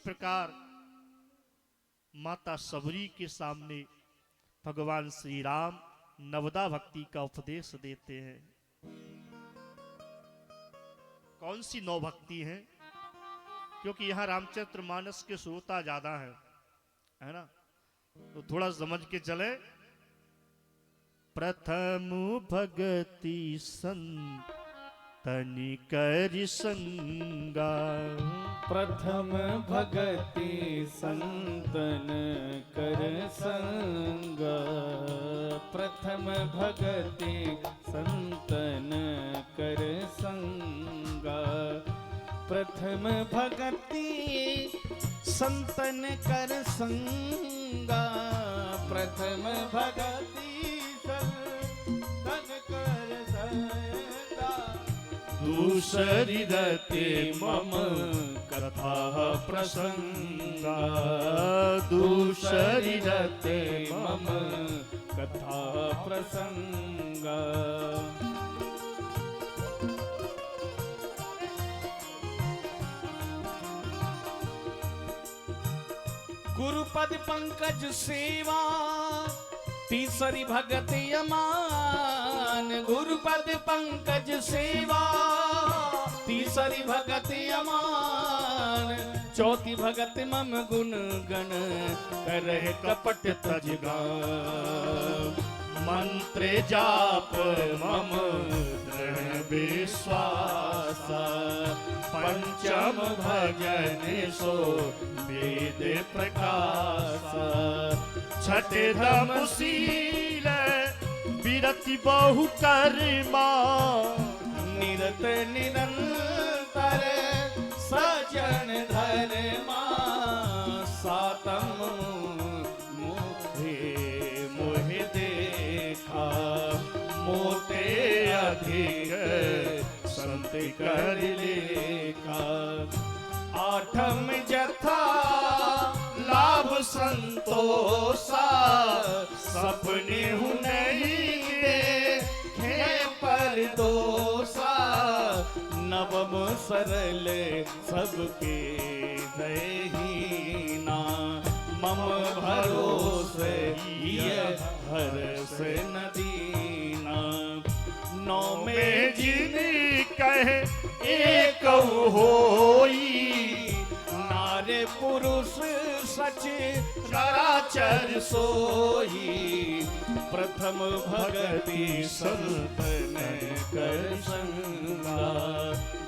प्रकार माता सबरी के सामने भगवान श्री राम नवदा भक्ति का उपदेश देते हैं। कौन सी नौ भक्ति है? क्योंकि यहां रामचरितमानस के श्रोता ज्यादा है ना, तो थोड़ा समझ के चले। प्रथम भगति संतन कर संगा, प्रथम भगति संतन कर संगा, प्रथम भगति संतन कर संगा, प्रथम भगति संतन कर संगा, प्रथम भगति संतन कर संगा, दूसरी रते मम कथा प्रसंगा, दूसरी रते मम कथा प्रसंगा। गुरुपद पंकज सेवा तीसरी भगति अमान, गुरुपद पंकज सेवा तीसरी भगति अमान, चौथी भगति मम गुण गण करह कपट तजगान, मंत्र जाप मम दृढ़ विश्वास, पंचम भजन सो वेद प्रकाश, छठे धमशील विरति बहु कर्मा, निरत निरंतर सजन धर्मा, सातम मोहे देखा, मोते अधिक संत कर लेखा, आठम जथा लाभ संतोषा, सपने हूँ नहीं देखे पर दोषा, नवम सरल सबके दहीना, मम भरोसे ये हर्ष नदीना, नौ में जिन कहे एक होई, नारे पुरुष सच चराचर सोई, प्रथम भगति संतन कर संगा,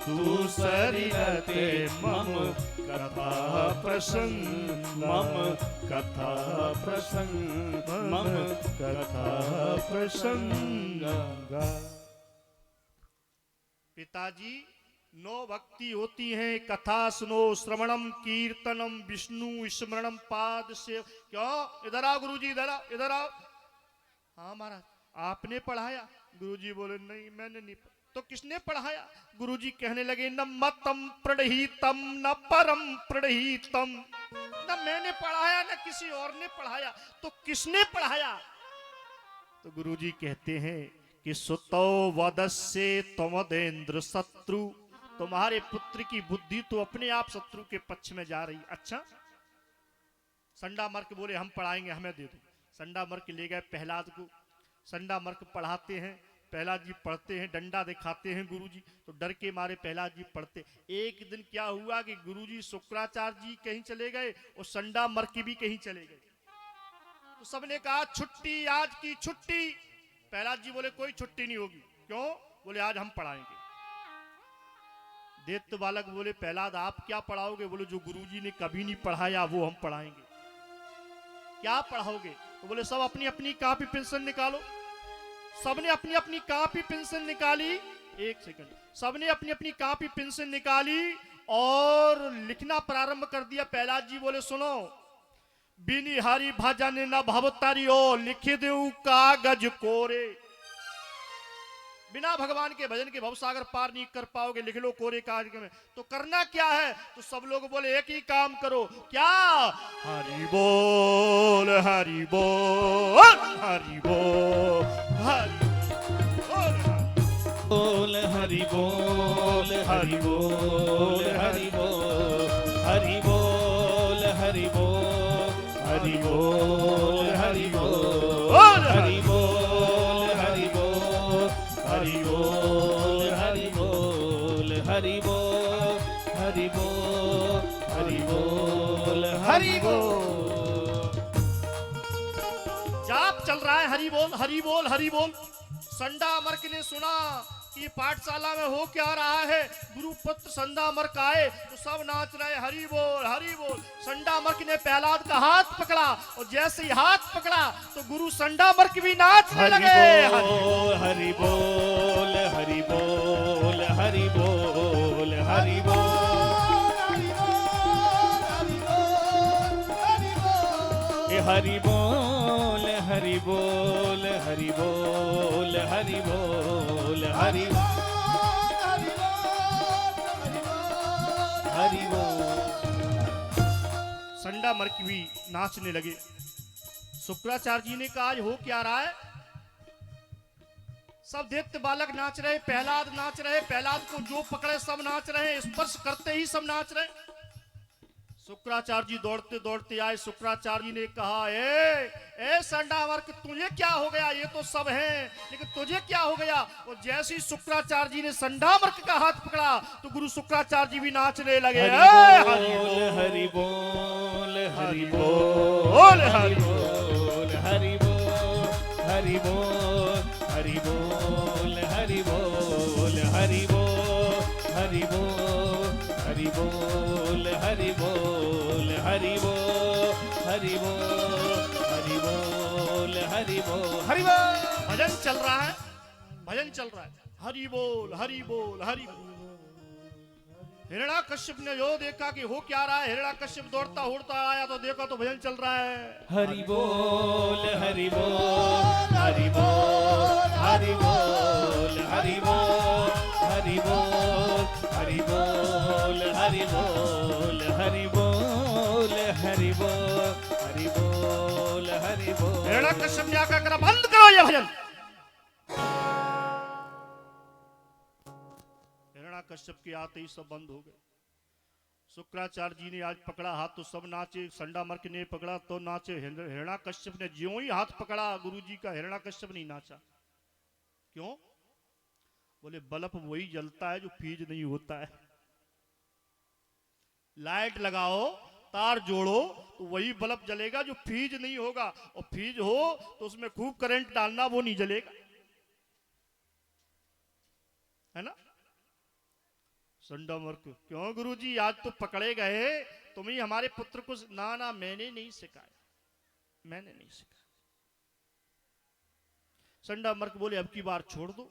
दूसरी रते मम कथा प्रसंग, मम कथा प्रसंग, मम कथा प्रसंगा। पिताजी, 9 भक्ति होती हैं। कथा सुनो, श्रवणम कीर्तनम, विष्णु स्मरणम, पाद से। क्यों? इधर आओ गुरुजी, इधर आओ, इधर आओ। हाँ महाराज, आपने पढ़ाया? गुरुजी बोले नहीं, मैंने नहीं। तो किसने पढ़ाया? गुरुजी कहने लगे न मतम प्रणहीतम न परम प्रणहीतम, न मैंने पढ़ाया न किसी और ने पढ़ाया, तो किसने पढ़ाया? तो गुरुजी कहते हैं कि सुतो वदस्ये त्वमदेन्द्र शत्रु, तुम्हारे पुत्र की बुद्धि तो अपने आप शत्रु के पक्ष में जा रही। अच्छा, संडा मर्क बोले हम पढ़ाएंगे, हमें दे दो। संडा मर्क ले गए प्रहलाद को। संडा मर्क पढ़ाते हैं, प्रहलाद जी पढ़ते हैं, डंडा दिखाते हैं गुरुजी, तो डर के मारे प्रहलाद जी पढ़ते। एक दिन क्या हुआ कि गुरुजी शुक्राचार्य जी कहीं चले गए और संडा मर्क भी कहीं चले गए। तो सबने कहा छुट्टी, आज की छुट्टी। प्रहलाद जी बोले कोई छुट्टी नहीं होगी। क्यों? बोले आज हम पढ़ाएंगे। दैत्य बालक बोले प्रहलाद आप क्या पढ़ाओगे? बोले जो गुरुजी ने कभी नहीं पढ़ाया वो हम पढ़ाएंगे। क्या पढ़ाओगे? तो बोले सब अपनी अपनी कॉपी पेंसिल निकालो। सबने अपनी अपनी कॉपी पेंसिल निकाली। एक सेकंड, सबने अपनी अपनी कॉपी पेंसिल निकाली और लिखना प्रारंभ कर दिया। प्रहलाद जी बोले सुनो, बिनी हरि भजन न भवतारियो, लिख दो कागज कोरे। बिना भगवान के भजन के भवसागर पार नहीं कर पाओगे, लिख लो कोरे कागज में। तो करना क्या है? तो सब लोग बोले एक ही काम करो। क्या? हरि बोल हरि बोल हरि बोल हरि बोल हरि बोल हरि बोल हरि बोल हरि बोल हरि बोल हरि बोल हरि बोल हरि बोल हरि बोल हरि बोल हरि बोल हरि बोल हरि बोल हरि बोल। जाप चल रहा है, हरि बोल हरि बोल हरि बोल। संडा मर्क ने सुना कि पाठशाला में हो क्या रहा है। गुरुपुत्र संडा मर्क आए तो सब नाच रहे हरि बोल हरि बोल। संडा मर्क ने प्रहलाद का हाथ पकड़ा और जैसे ही हाथ पकड़ा तो गुरु संडा मर्क भी नाचने लगे। हरि बोल हरि बोल हरि बोल हरि बोल हरि बोल हरि बोल हरि बोल हरि बोल हरि हरि बोल। संडा मर्क भी नाचने लगे। शुक्राचार्य जी ने कहा आज हो क्या रहा है। सब दैत्य बालक नाच रहे, प्रहलाद नाच रहे, प्रहलाद को जो पकड़े सब नाच रहे, स्पर्श करते ही सब नाच रहे। शुक्राचार्य जी दौड़ते दौड़ते आए। शुक्राचार्य जी ने कहा ए संडा मर्क तुझे क्या हो गया। ये तो सब हैं लेकिन तुझे क्या हो गया। और जैसे ही शुक्राचार्य जी ने संडा मर्क का हाथ पकड़ा तो गुरु शुक्राचार्य जी भी नाचने लगे। हरि बोल हरि बोल हरि बोल हरि बोल हरि बोल हरि बोल हरि बोल हरि बोल हरि बोल हरि बोल हरि बोल हरि बोल हरि बोल हरि बोल हरि बोल हरि बोल हरि बोल। भजन चल रहा है, भजन चल रहा है, हरि बोल हरि बोल हरि बोल। हिरण्याकश्यप ने जो देखा कि हो क्या रहा है, हिरण्याकश्यप दौड़ता उड़ता आया तो देखा तो भजन चल रहा है। हरि बोल हरि बोल हरि बोल हरि बोल हरि बोल हरि बोल हरि बोल हरि बोल हरि बोल हरि बोल हरि बोल हरि बोल। हिरण्याकश्यप ने आकर कहा बंद करो ये भजन। हिरण्याकश्यप के आते ही सब बंद हो गए। शुक्राचार्य जी ने आज पकड़ा हाथ तो सब नाचे, संडा मर्क ने पकड़ा तो नाचे। हिरण्याकश्यप ने ज्यों ही हाथ पकड़ा गुरु जी का, हिरण्याकश्यप नहीं नाचा। क्यों? बोले बल्ब वही जलता है जो फीज नहीं होता है। लाइट लगाओ, तार जोड़ो तो वही बल्ब जलेगा जो फीज नहीं होगा, और फीज हो तो उसमें खूब करंट डालना, वो नहीं जलेगा, है ना। संडा मर्क क्यों गुरुजी आज तो पकड़े गए, तुम ही हमारे पुत्र को। ना ना मैंने नहीं सिखाया, मैंने नहीं सिखाया। संडा मर्क बोले अब की बार छोड़ दो,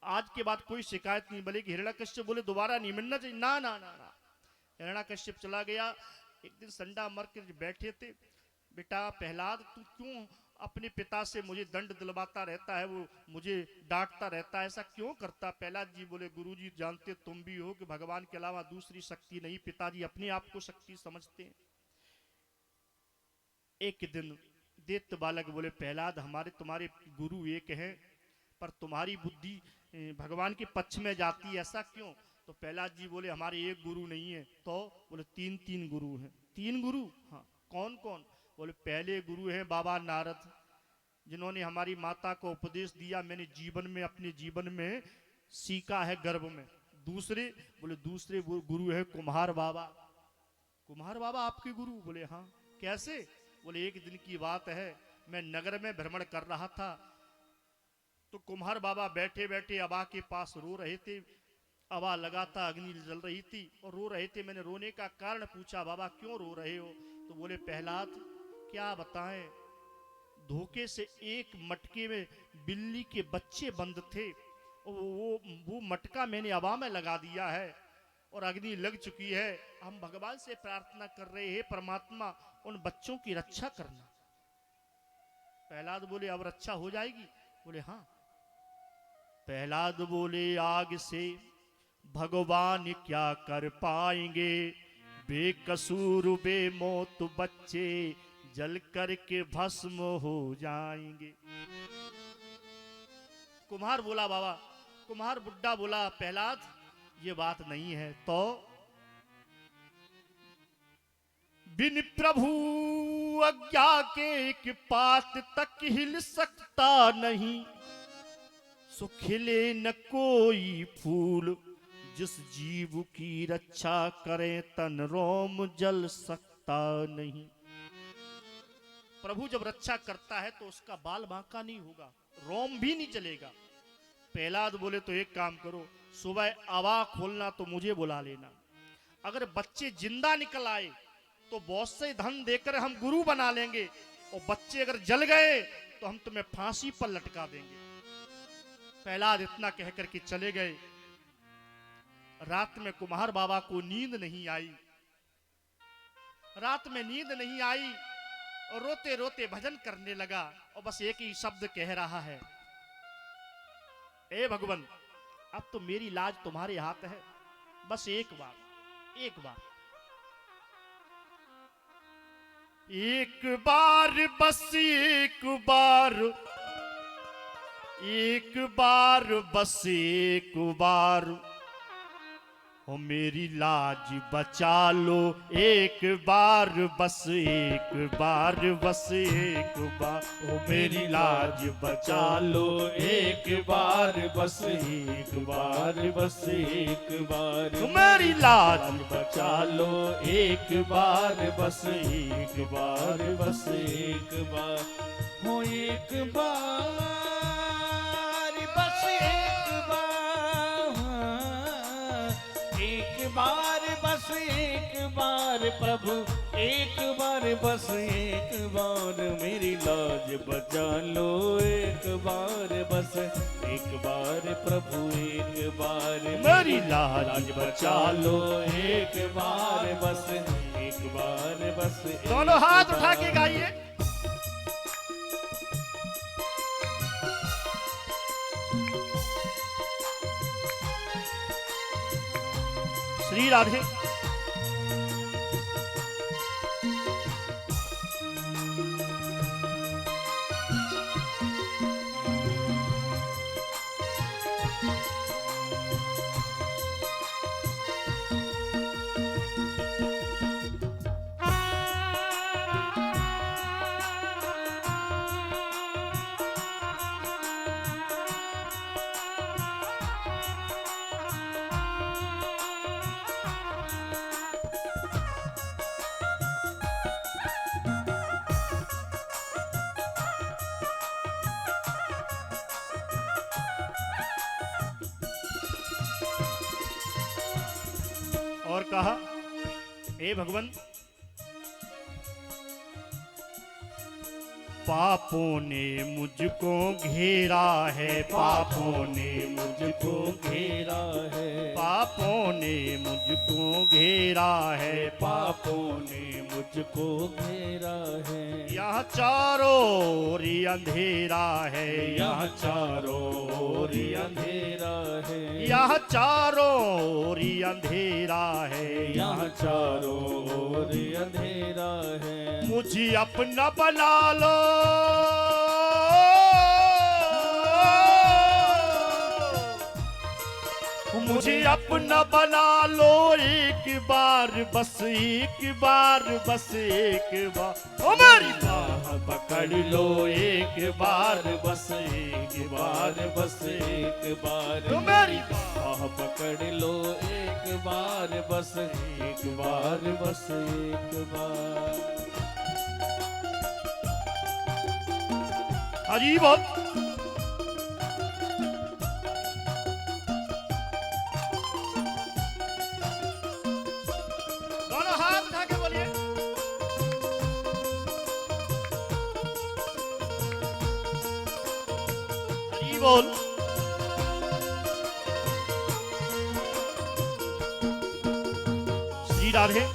आज के बाद कोई शिकायत नहीं मिलेगी। हिरण्याकश्यप बोले दोबारा नहीं मिलना चाहिए। ना ना ना ना। हिरण्याकश्यप चला गया। एक दिन संडा मर्क बैठे थे, बेटा प्रहलाद तू क्यों अपने पिता से मुझे दंड दिलवाता रहता है, वो मुझे डांटता रहता है, ऐसा क्यों करता। प्रहलाद जी बोले गुरुजी जानते तुम भी हो कि भगवान के अलावा दूसरी शक्ति नहीं। पिताजी अपने आप को शक्ति समझते हैं। एक दिन दैत्य बालक बोले प्रहलाद हमारे तुम्हारे गुरु एक हैं पर तुम्हारी बुद्धि भगवान के पक्ष में जाती है, ऐसा क्यों। तो प्रहलाद जी बोले हमारे एक गुरु नहीं है। तो बोले तीन तीन गुरु हैं। तीन गुरु? हाँ। कौन कौन? बोले पहले गुरु हैं बाबा नारद, जिन्होंने हमारी माता को उपदेश दिया, मैंने जीवन में अपने जीवन में सीखा है गर्भ में। दूसरे बोले दूसरे गुरु है कुम्हार बाबा। कुम्हार बाबा आपके गुरु? बोले हाँ। कैसे? बोले एक दिन की बात है, मैं नगर में भ्रमण कर रहा था तो कुम्हार बाबा बैठे बैठे अबा के पास रो रहे थे। अबा लगातार अग्नि जल रही थी और रो रहे थे। मैंने रोने का कारण पूछा, बाबा क्यों रो रहे हो। तो बोले प्रहलाद क्या बताएं, धोखे से एक मटके में बिल्ली के बच्चे बंद थे, वो मटका मैंने अबा में लगा दिया है और अग्नि लग चुकी है। हम भगवान से प्रार्थना कर रहे हैं परमात्मा उन बच्चों की रक्षा करना। प्रहलाद बोले अब रक्षा हो जाएगी? बोले हाँ। प्रहलाद बोले आग से भगवान क्या कर पाएंगे, बेकसूर बेमौत बच्चे जल करके भस्म हो जाएंगे। कुम्हार बोला बाबा, कुम्हार बुड्ढा बोला प्रहलाद ये बात नहीं है। तो बिन प्रभु अज्ञा के एक पात तक हिल सकता नहीं, सो खिले न कोई फूल जिस जीव की रक्षा करे तन रोम जल सकता नहीं। प्रभु जब रक्षा करता है तो उसका बाल बांका नहीं होगा, रोम भी नहीं चलेगा। प्रहलाद बोले तो एक काम करो, सुबह आवा खोलना तो मुझे बुला लेना, अगर बच्चे जिंदा निकल आए तो बहुत से धन देकर हम गुरु बना लेंगे, और बच्चे अगर जल गए तो हम तुम्हें फांसी पर लटका देंगे। प्रहलाद इतना कहकर के चले गए। रात में कुम्हार बाबा को नींद नहीं आई, रात में नींद नहीं आई और रोते रोते भजन करने लगा, और बस एक ही शब्द कह रहा है, ए भगवान अब तो मेरी लाज तुम्हारे हाथ है, बस एक बार, एक बार, एक बार, बस एक बार, एक बार, बस एक बार, हो मेरी लाज बचा लो एक बार, बस एक बार, बस एक बार, हो मेरी लाज बचा लो एक बार, बस एक बार, बस एक बार, मेरी लाज बचा लो एक बार, बस एक बार, बस एक बार, हो एक बार बस एक बार, बस एक बार प्रभु एक बार, बस एक बार, मेरी लाज बचा लो एक बार, बस एक बार प्रभु एक बार, मेरी लाज बचा लो एक बार, बस एक बार, बस एक दोनों हाथ उठा के गाइए। श्री राधे। और कहा, हे भगवान पापों ने मुझको घेरा है, पापों ने मुझको घेरा है, पापों ने मुझको घेरा है, पापों ने मुझको घेरा है, यहाँ चारों ओर अंधेरा है, यहाँ चारों ओर अंधेरा है, यहाँ चारों ओर अंधेरा है, यहाँ चारों ओर अंधेरा है, मुझे अपना बना लो, मुझे अपना बना लो एक बार, बस एक बार, बस एक बार, ओ मेरी बाह पकड़ लो एक बार, बस एक बार, बस एक बार, ओ मेरी बाह पकड़ लो एक बार, बस एक बार, बस एक बार, हरी बोल। दोनों हाथ उठा के बोलिए, हरी बोल। श्री राधे।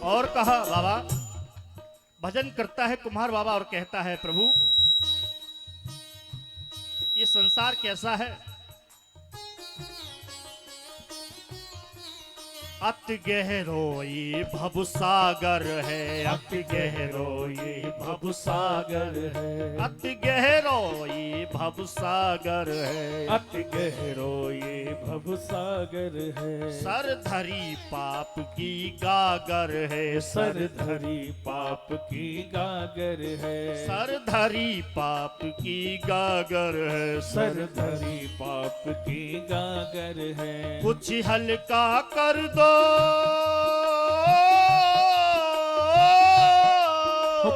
और कहा, बाबा भजन करता है कुम्हार बाबा और कहता है, प्रभु ये संसार कैसा है, अति गहरो ये भव सागर है, अति गहरो ये भव सागर है, अति गहरो ये भव सागर है, अति गहरो ये भव सागर है। सर धरी पाप की गागर है, सर धरी पाप की गागर है, सर धरी पाप की गागर है, सर धरी पाप की गागर है। कुछ हल्का कर दो,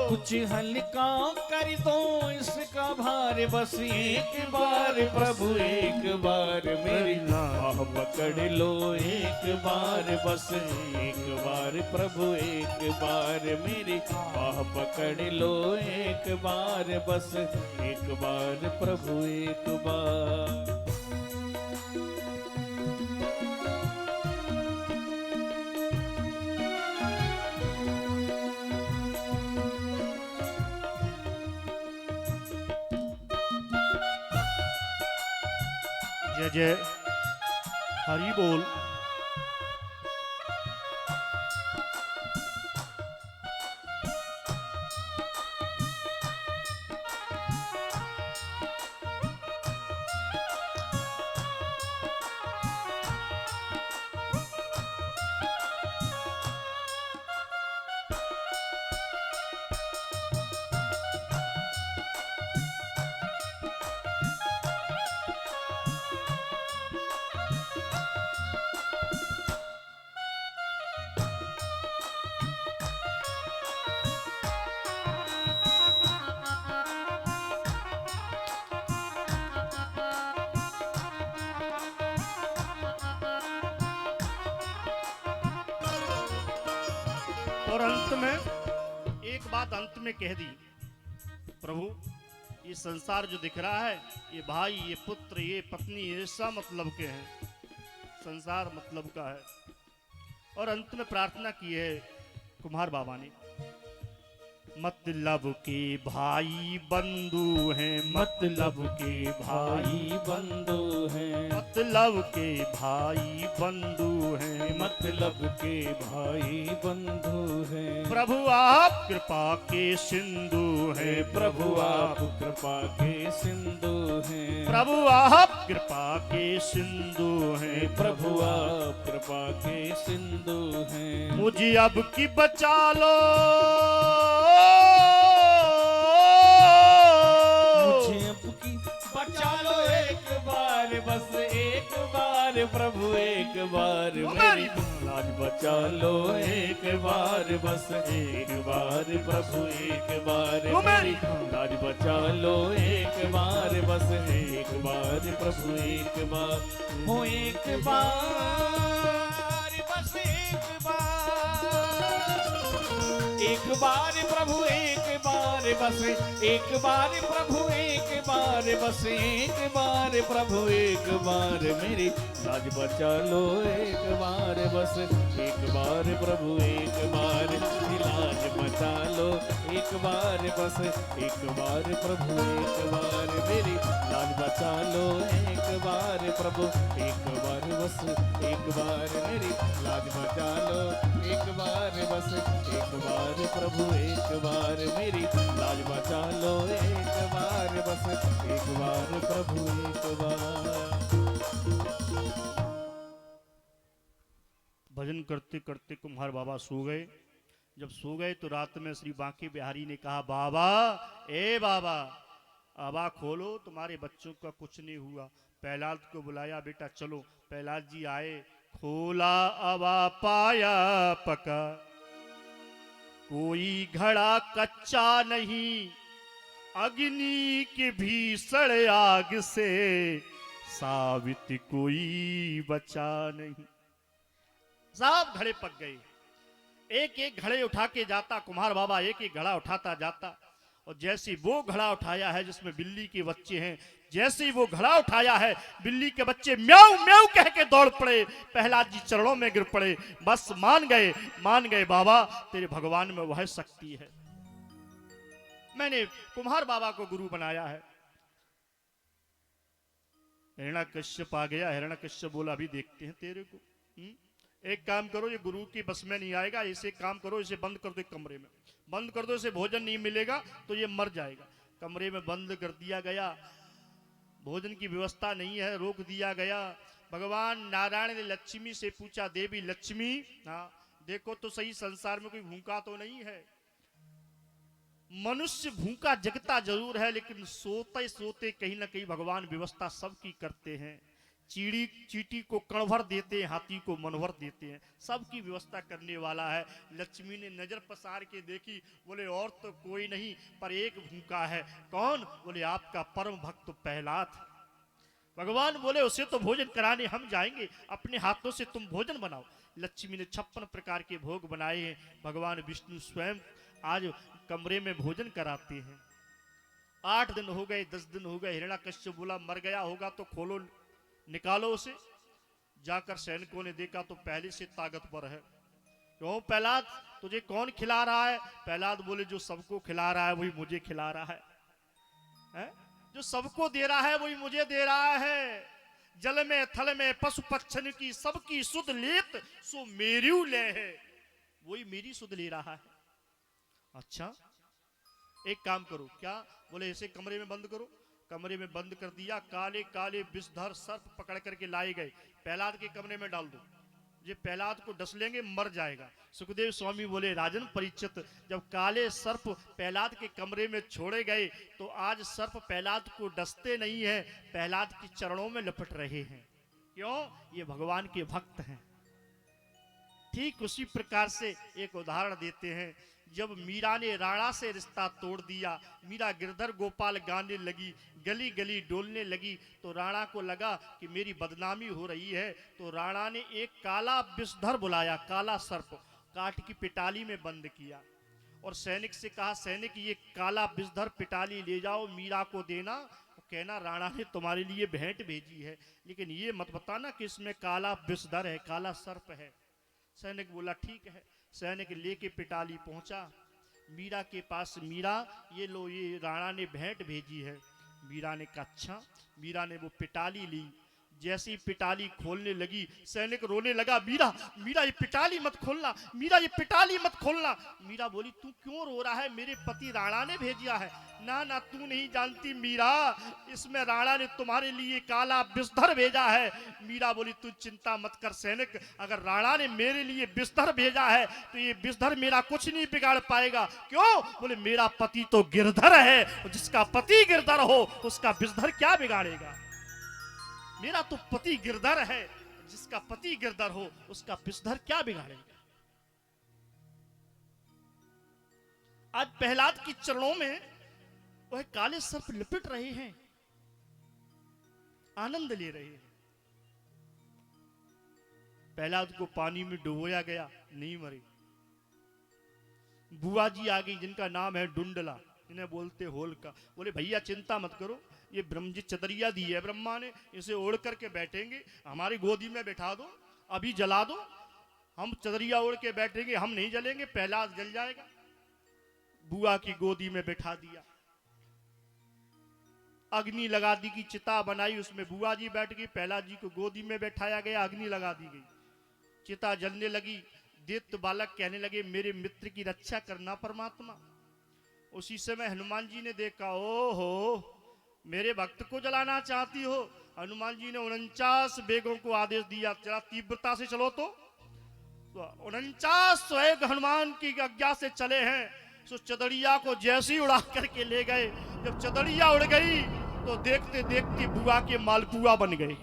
कुछ हल्का कर दो इसका भार, बस एक बार प्रभु एक बार मेरी बाह पकड़ लो, एक बार बस एक बार प्रभु एक बार मेरी बाह पकड़ लो, एक बार बस एक बार प्रभु एक बार। जय जय हरि बोल। और अंत में एक बात अंत में कह दी, प्रभु ये संसार जो दिख रहा है, ये भाई, ये पुत्र, ये पत्नी, ये सब मतलब के हैं, संसार मतलब का है। और अंत में प्रार्थना की है कुम्हार बाबा ने, मतलब के भाई बंधु हैं, मतलब के भाई बंधु हैं, मतलब के भाई बंधु हैं, मतलब के भाई बंधु हैं। प्रभु आप कृपा के सिंधु हैं, प्रभु आप कृपा के सिंधु हैं, प्रभु आप कृपा के सिंधु हैं, प्रभु आप कृपा के सिंधु हैं। मुझे अब की बचा लो, मुझे अब की बचा लो एक बार, बस एक बार प्रभु एक बार मेरी लाज बचा लो, एक बार बस एक बार प्रभु एक बार मेरी लाज बचा लो, एक बार बस एक बार प्रभु एक बार हो, एक बार बस एक बार प्रभु एक बार बस एक बार प्रभु एक बार बस एक बार प्रभु एक बार मेरी लाज बचा लो, एक बार बस एक बार प्रभु एक बार लाज बचा लो, एक बार बस एक बार प्रभु एक बार मेरी लाज बचा लो, एक बार प्रभु एक बार बस एक बार मेरी लाज बचा लो, एक बार बस एक बार प्रभु एक बार मेरी लाज बचा लो, एक बार बस एक बार प्रभु एक बार। भजन करते करते कुम्हार बाबा सो गए। जब सो गए तो रात में श्री बांके बिहारी ने कहा, बाबा ए बाबा आबा खोलो, तुम्हारे बच्चों का कुछ नहीं हुआ। प्रहलाद को बुलाया, बेटा चलो। प्रहलाद जी आए, खोला आबा पाया पका, कोई घड़ा कच्चा नहीं, अग्नि के भीषण आग से सावित कोई बचा नहीं। सब घड़े पक गए। एक एक घड़े उठा के जाता कुम्हार बाबा, एक एक घड़ा उठाता जाता। और जैसे वो घड़ा उठाया है जिसमें बिल्ली के बच्चे हैं, जैसे ही वो घड़ा उठाया है, बिल्ली के बच्चे म्याऊ म्याऊ कह के दौड़ पड़े। प्रहलाद जी चरणों में गिर पड़े। बस मान गए बाबा, तेरे भगवान में वह शक्ति है। मैंने कुम्हार बाबा को गुरु बनाया है। हिरण्याकश्यप आ गया। हिरण्याकश्यप बोला, अभी देखते हैं तेरे को। एक काम करो, ये गुरु की बस में नहीं आएगा, इसे एक काम करो, इसे बंद कर दो, एक कमरे में बंद कर दो, इसे भोजन नहीं मिलेगा तो ये मर जाएगा। कमरे में बंद कर दिया गया, भोजन की व्यवस्था नहीं है, रोक दिया गया। भगवान नारायण ने लक्ष्मी से पूछा, देवी लक्ष्मी, हाँ देखो तो सही, संसार में कोई भूखा तो नहीं है। मनुष्य भूखा जगता जरूर है, लेकिन सोते सोते कहीं ना कहीं भगवान व्यवस्था सबकी करते हैं। चीड़ी चीटी को कण भर देते हैं, हाथी को मन भर देते हैं, सबकी व्यवस्था करने वाला है। लक्ष्मी ने नजर पसार के देखी, बोले और तो कोई नहीं, पर एक भूखा है। कौन? बोले आपका परम भक्त प्रहलाद। भगवान बोले उसे तो भोजन कराने हम जाएंगे, अपने हाथों से तुम भोजन बनाओ। लक्ष्मी ने 56 प्रकार के भोग बनाए हैं। भगवान विष्णु स्वयं आज कमरे में भोजन कराते हैं। 8 दिन हो गए, 10 दिन हो गए, हिरण्याकश्यप बोला मर गया होगा तो खोलो, निकालो उसे। जाकर सैनिकों ने देखा तो पहले से ताकतवर है। क्यों प्रहलाद, तुझे कौन खिला रहा है? प्रहलाद बोले जो सबको खिला रहा है वही मुझे खिला रहा है? जो सबको दे रहा है वही मुझे दे रहा है। जल में थल में पशु पक्षन की सबकी सुध लेत, सो मेरी ले है, वही मेरी सुध ले रहा है। अच्छा एक काम करो, क्या? बोले इसे कमरे में बंद करो। कमरे में बंद कर दिया। काले काले विषधर सर्प पकड़ करके लाए गए, प्रहलाद के कमरे में डाल दो, ये प्रहलाद को डस लेंगे, मर जाएगा। सुखदेव स्वामी बोले राजन परीक्षित, जब काले सर्प प्रहलाद के कमरे में छोड़े गए तो आज सर्प प्रहलाद को डसते नहीं है, प्रहलाद के चरणों में लपट रहे हैं। क्यों? ये भगवान के भक्त हैं। ठीक उसी प्रकार से एक उदाहरण देते हैं। जब मीरा ने राणा से रिश्ता तोड़ दिया, मीरा गिरधर गोपाल गाने लगी, गली गली डोलने लगी, तो राणा को लगा कि मेरी बदनामी हो रही है। तो राणा ने एक काला विषधर बुलाया, काला सर्प, काट की पिटाली में बंद किया और सैनिक से कहा, सैनिक ये काला विषधर पिटाली ले जाओ, मीरा को देना। कहना राणा ने तुम्हारे लिए भेंट भेजी है, लेकिन ये मत बताना कि इसमें काला विषधर है, काला सर्प है। सैनिक बोला ठीक है। सैनिक लेके पिटाली पहुंचा मीरा के पास। मीरा ये लो, ये राणा ने भेंट भेजी है। मीरा ने कहा अच्छा। मीरा ने वो पिटाली ली, जैसी पिटाली खोलने लगी सैनिक रोने लगा, मीरा मीरा ये पिटाली मत खोलना, मीरा ये पिटाली मत खोलना। मीरा बोली तू क्यों रो रहा है? मेरे पति राणा ने भेजा है। ना ना तू नहीं जानती मीरा, इसमें राणा ने तुम्हारे लिए काला विषधर भेजा है। मीरा बोली तू चिंता मत कर सैनिक, अगर राणा ने मेरे लिए विषधर भेजा है तो ये विषधर मेरा कुछ नहीं बिगाड़ पाएगा। क्यों? बोले मेरा पति तो गिरधर है, जिसका पति गिरधर हो उसका विषधर क्या बिगाड़ेगा? मेरा तो पति गिरधर है, जिसका पति गिरधर हो उसका विषधर क्या बिगाड़ेगा? आज प्रहलाद की चरणों में वह काले सर्प लिपट रहे हैं, आनंद ले रहे हैं। प्रहलाद को पानी में डुबोया गया, नहीं मरे। बुआ जी आ गई जिनका नाम है डुंडला, इन्हें बोलते होलका। बोले भैया चिंता मत करो, ये ब्रह्म जी चदरिया दी है ब्रह्मा ने, इसे ओढ़ करके बैठेंगे, हमारी गोदी में बैठा दो, अभी जला दो, हम चदरिया ओढ़ के बैठेंगे, हम नहीं जलेंगे, प्रहलाद जल जाएगा। बुआ की गोदी में बैठा दिया, अग्नि लगा दी की चिता बनाई, उसमें बुआ जी बैठ गई, प्रहलाद जी को गोदी में बैठाया गया, अग्नि लगा दी गई, चिता जलने लगी। दैत्य बालक कहने लगे मेरे मित्र की रक्षा करना परमात्मा। उसी समय हनुमान जी ने देखा, ओहो मेरे भक्त को जलाना चाहती हो। हनुमान जी ने 49 बेगों को आदेश दिया, जरा तीव्रता से चलो। तो 49 वेग हनुमान की आज्ञा से चले हैं। सो चदड़िया को जैसे ही उड़ा करके ले गए। जब चदड़िया उड़ गई तो देखते देखते बुआ के मालपुआ बन गए।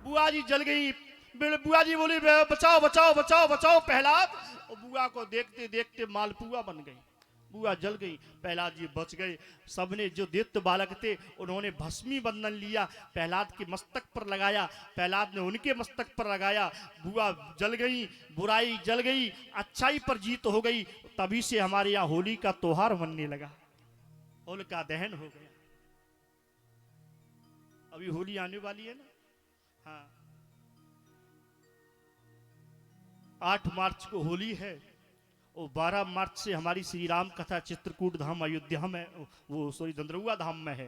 बुआ जी जल गई। बुआ जी बोली बचाओ बचाओ बचाओ बचाओ प्रहलाद, और बुआ को देखते देखते मालपुआ बन गई। बुआ जल गई, प्रहलाद जी बच गए। सबने जो दैत्य बालक थे उन्होंने भस्मी बंधन लिया, प्रहलाद के मस्तक पर लगाया, प्रहलाद ने उनके मस्तक पर लगाया। बुआ जल गई, बुराई जल गई, अच्छाई पर जीत हो गई। तभी से हमारे यहाँ होली का त्योहार मनने लगा, होलिका दहन हो गया। अभी होली आने वाली है ना। हाँ 8 मार्च को होली है और 12 मार्च से हमारी श्री राम कथा चित्रकूट धाम अयोध्या में, वो सॉरी दंदरुआ धाम में है।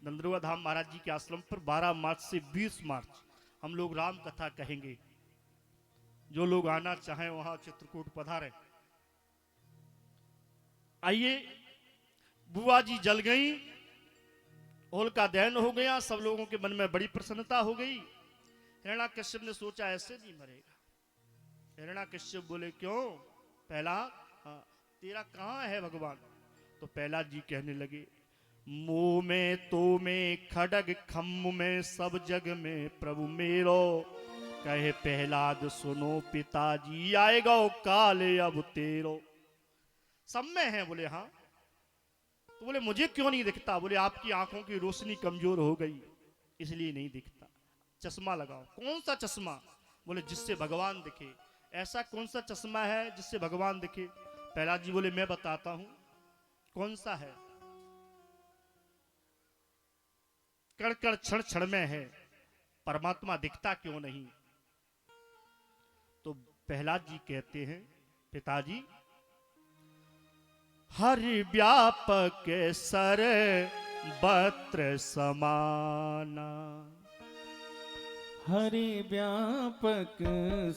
दंदरुआ धाम महाराज जी के आश्रम पर 12 मार्च से 20 मार्च हम लोग राम कथा कहेंगे। जो लोग आना चाहें वहां चित्रकूट पधारें। आइए, बुआ जी जल गई, होलिका दहन हो गया, सब लोगों के मन में बड़ी प्रसन्नता हो गई। हिरण्याकश्यप ने सोचा ऐसे नहीं मरेगा। हिरण्याकश्यप बोले क्यों प्रहलाद, हाँ, तेरा कहाँ है भगवान? तो प्रहलाद जी कहने लगे, मुंह में तो में खड़ग खम्भ में सब जग में प्रभु मेरो, कहे प्रहलाद सुनो पिताजी आएगा काले अब तेरो। सब में है? बोले हाँ। तो बोले मुझे क्यों नहीं दिखता? बोले आपकी आंखों की रोशनी कमजोर हो गई इसलिए नहीं दिखता, चश्मा लगाओ। कौन सा चश्मा? बोले जिससे भगवान दिखे। ऐसा कौन सा चश्मा है जिससे भगवान दिखे? प्रहलाद जी बोले मैं बताता हूं कौन सा है। कण कण क्षण क्षण में है, परमात्मा दिखता क्यों नहीं? तो प्रहलाद जी कहते हैं, पिताजी हरि व्यापक सर बत्र समाना, हरि व्यापक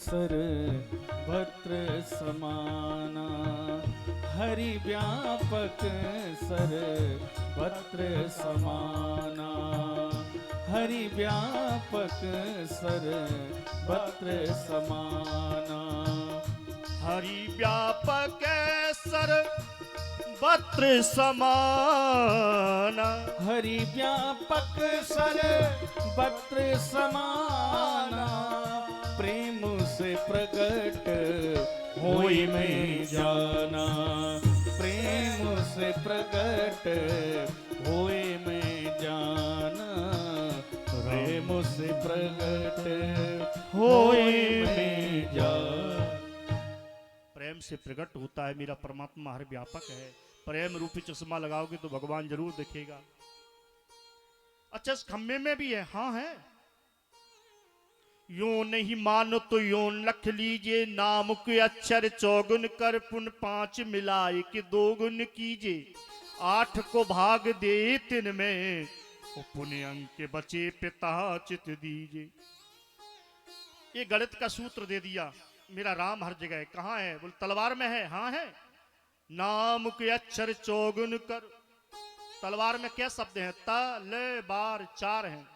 सर भद्र समाना, हरि व्यापक सर भद्र समाना, हरि व्यापक सर भद्र समाना, हरि व्यापक सर बत्र समाना, हरि व्यापक सर भद्र समाना, प्रेम से प्रकट होई में जाना, प्रेम से प्रकट होए में जाना, प्रेम से प्रकट होए में जाना। प्रेम से प्रकट होता है मेरा परमात्मा, हर व्यापक है। प्रेम रूपी चश्मा लगाओगे तो भगवान जरूर दिखेगा। अच्छा, इस खम्भे में भी है? हाँ है। यो नहीं मानो तो यो लख लीजिए, नाम के अक्षर चौगुन कर पुन 5 मिलाए कि 2 गुण कीजिए, 8 को भाग दे 3 में, पुण्य अंक बचे पिता चित दीजिए। ये गणित का सूत्र दे दिया। मेरा राम हर जगह है। कहाँ है? बोले तलवार में है। हाँ है। नाम के अक्षर चौगुन कर। तलवार में क्या शब्द हैं? त बार 4 हैं।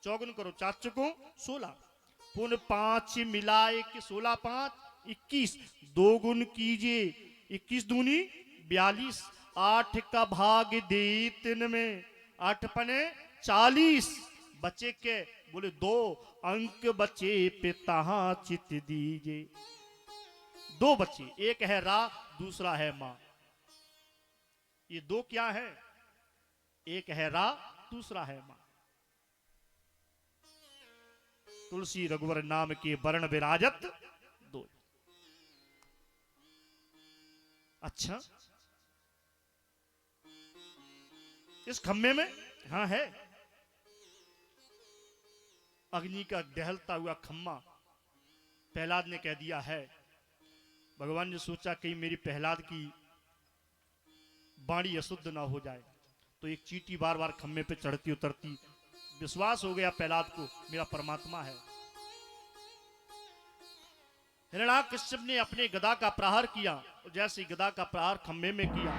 चौगुन करो, 4 चुको 16, पुन 5 मिलाए कि 16 5 21, 2 गुण कीजिए 21 दूनी 42, 8 का भाग दे 3 में, 8 पने 40, बचे के? बोले 2 अंक बचे पिता चित दीजिए। 2 बचे, एक है रा, दूसरा है मां। ये 2 क्या है? एक है रा, दूसरा है मां। तुलसी रघुवर नाम के वर्ण विराजत 2। अच्छा, इस खम्भे में? हाँ है। अग्नि का दहलता हुआ खम्मा। प्रहलाद ने कह दिया है। भगवान ने सोचा कहीं मेरी प्रहलाद की वाणी अशुद्ध ना हो जाए, तो एक चींटी बार बार खम्भे पे चढ़ती उतरती। विश्वास हो गया प्रहलाद को मेरा परमात्मा है। हिरण्याकश्यप ने अपने गदा का प्रहार किया, और जैसे गदा का प्रहार खम्भे में किया,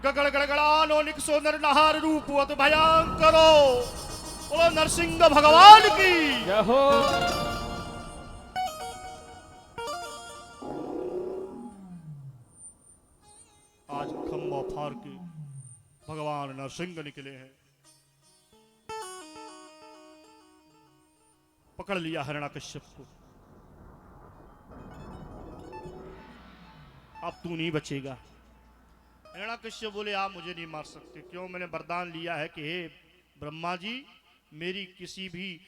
गगड़ गड़गड़ानो निकसो नर नहार रूपवत भयंकरो। बोलो नरसिंह भगवान की जय हो। आज खम्भा फाड़ के भगवान नरसिंह निकले हैं। पकड़ लिया हिरण्याकश्यप को। अब तू नहीं बचेगा। हिरण्याकश्यप बोले आप मुझे नहीं मार सकते। क्यों? मैंने वरदान लिया है कि हे ब्रह्मा जी, मेरी किसी भी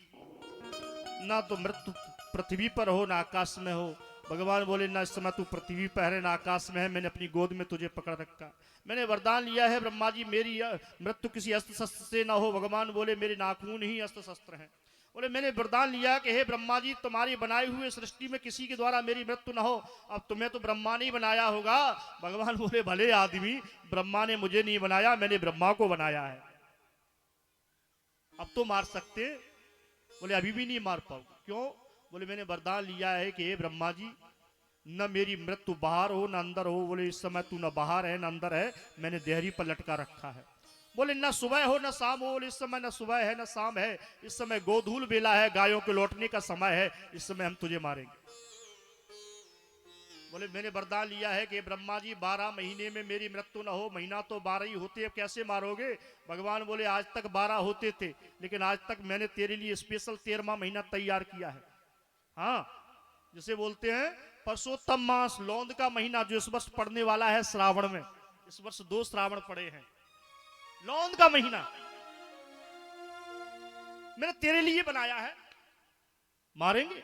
ना तो मृत्यु पृथ्वी पर हो ना आकाश में हो। भगवान बोले ना इस समय तू पृथ्वी पर है ना आकाश में है, मैंने अपनी गोद में तुझे पकड़ रखा। मैंने वरदान लिया है ब्रह्मा जी, मेरी मृत्यु किसी अस्त्र शस्त्र से ना हो। भगवान बोले मेरे नाखून ही अस्त्र शस्त्र हैं। बोले मैंने वरदान लिया कि हे ब्रह्मा जी, तुम्हारी बनाई हुई सृष्टि में किसी के द्वारा मेरी मृत्यु ना हो। अब तुम्हें तो ब्रह्मा ने बनाया होगा। भगवान बोले भले आदमी, ब्रह्मा ने मुझे नहीं बनाया, मैंने ब्रह्मा को बनाया है। अब तो मार सकते। बोले अभी भी नहीं मार पाऊंगा। क्यों? बोले मैंने वरदान लिया है कि हे ब्रह्मा जी, न मेरी मृत्यु बाहर हो न अंदर हो। बोले इस समय तू न बाहर है न अंदर है, मैंने देहरी पर लटका रखा है। बोले न सुबह हो न शाम हो। बोले इस समय न सुबह है न शाम है, इस समय गोधूल बेला है, गायों के लौटने का समय है, इस समय हम तुझे मारेंगे। बोले मैंने वरदान लिया है कि ब्रह्मा जी 12 महीने में मेरी मृत्यु न हो। महीना तो 12 ही होते, अब कैसे मारोगे? भगवान बोले आज तक 12 होते थे, लेकिन आज तक मैंने तेरे लिए स्पेशल 13वां महीना तैयार किया है। हाँ, जिसे बोलते हैं परसोत्तम मास, लौंद का महीना, जो इस वर्ष पड़ने वाला है श्रावण में। इस वर्ष 2 श्रावण पड़े हैं, लौंद का महीना मैंने तेरे लिए बनाया है, मारेंगे।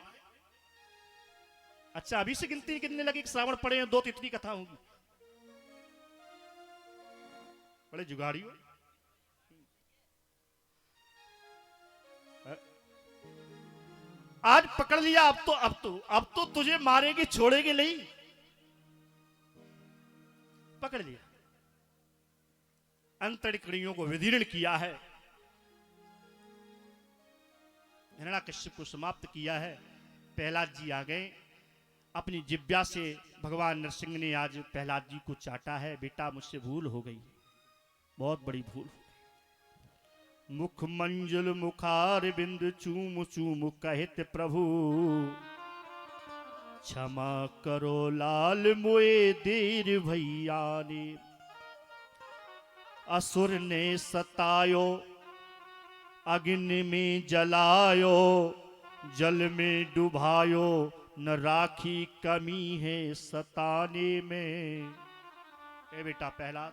अच्छा, अभी से गिनती कितने लगे कि श्रावण पड़े हैं, 2 तो इतनी कथा होगी। बड़े जुगाड़ी हो। आज पकड़ लिया, अब तो तुझे मारेंगे, छोड़ेंगे नहीं। पकड़ लिया, अंतरिक्रियों को विदीर्ण किया है, हिरण्याकश्यप को समाप्त किया है। प्रहलाद जी आ गए, अपनी जिब्या से भगवान नरसिंह ने आज प्रहलाद जी को चाटा है। बेटा मुझसे भूल हो गई, बहुत बड़ी भूल। मुख मंजुल मुखार बिंद चूम चूम कहित प्रभु, क्षमा करो लाल मोए देर भैया ने। असुर ने सतायो, अग्नि में जलायो, जल में डुबायो, न राखी कमी है सताने में। ए बेटा प्रहलाद,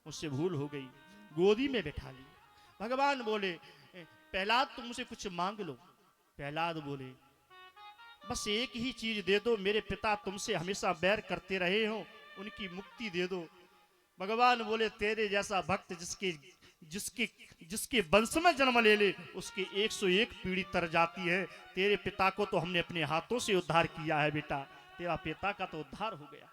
मुझसे भूल हो गई, गोदी में बैठा ली। भगवान बोले प्रहलाद तुम मुझसे कुछ मांग लो। प्रहलाद बोले बस एक ही चीज दे दो, मेरे पिता तुमसे हमेशा बैर करते रहे हो, उनकी मुक्ति दे दो। भगवान बोले तेरे जैसा भक्त जिसके जिसके जिसके वंश में जन्म ले ले, उसके 101 पीढ़ी तर जाती है। तेरे पिता को तो हमने अपने हाथों से उद्धार किया है बेटा, तेरा पिता का तो उद्धार हो गया,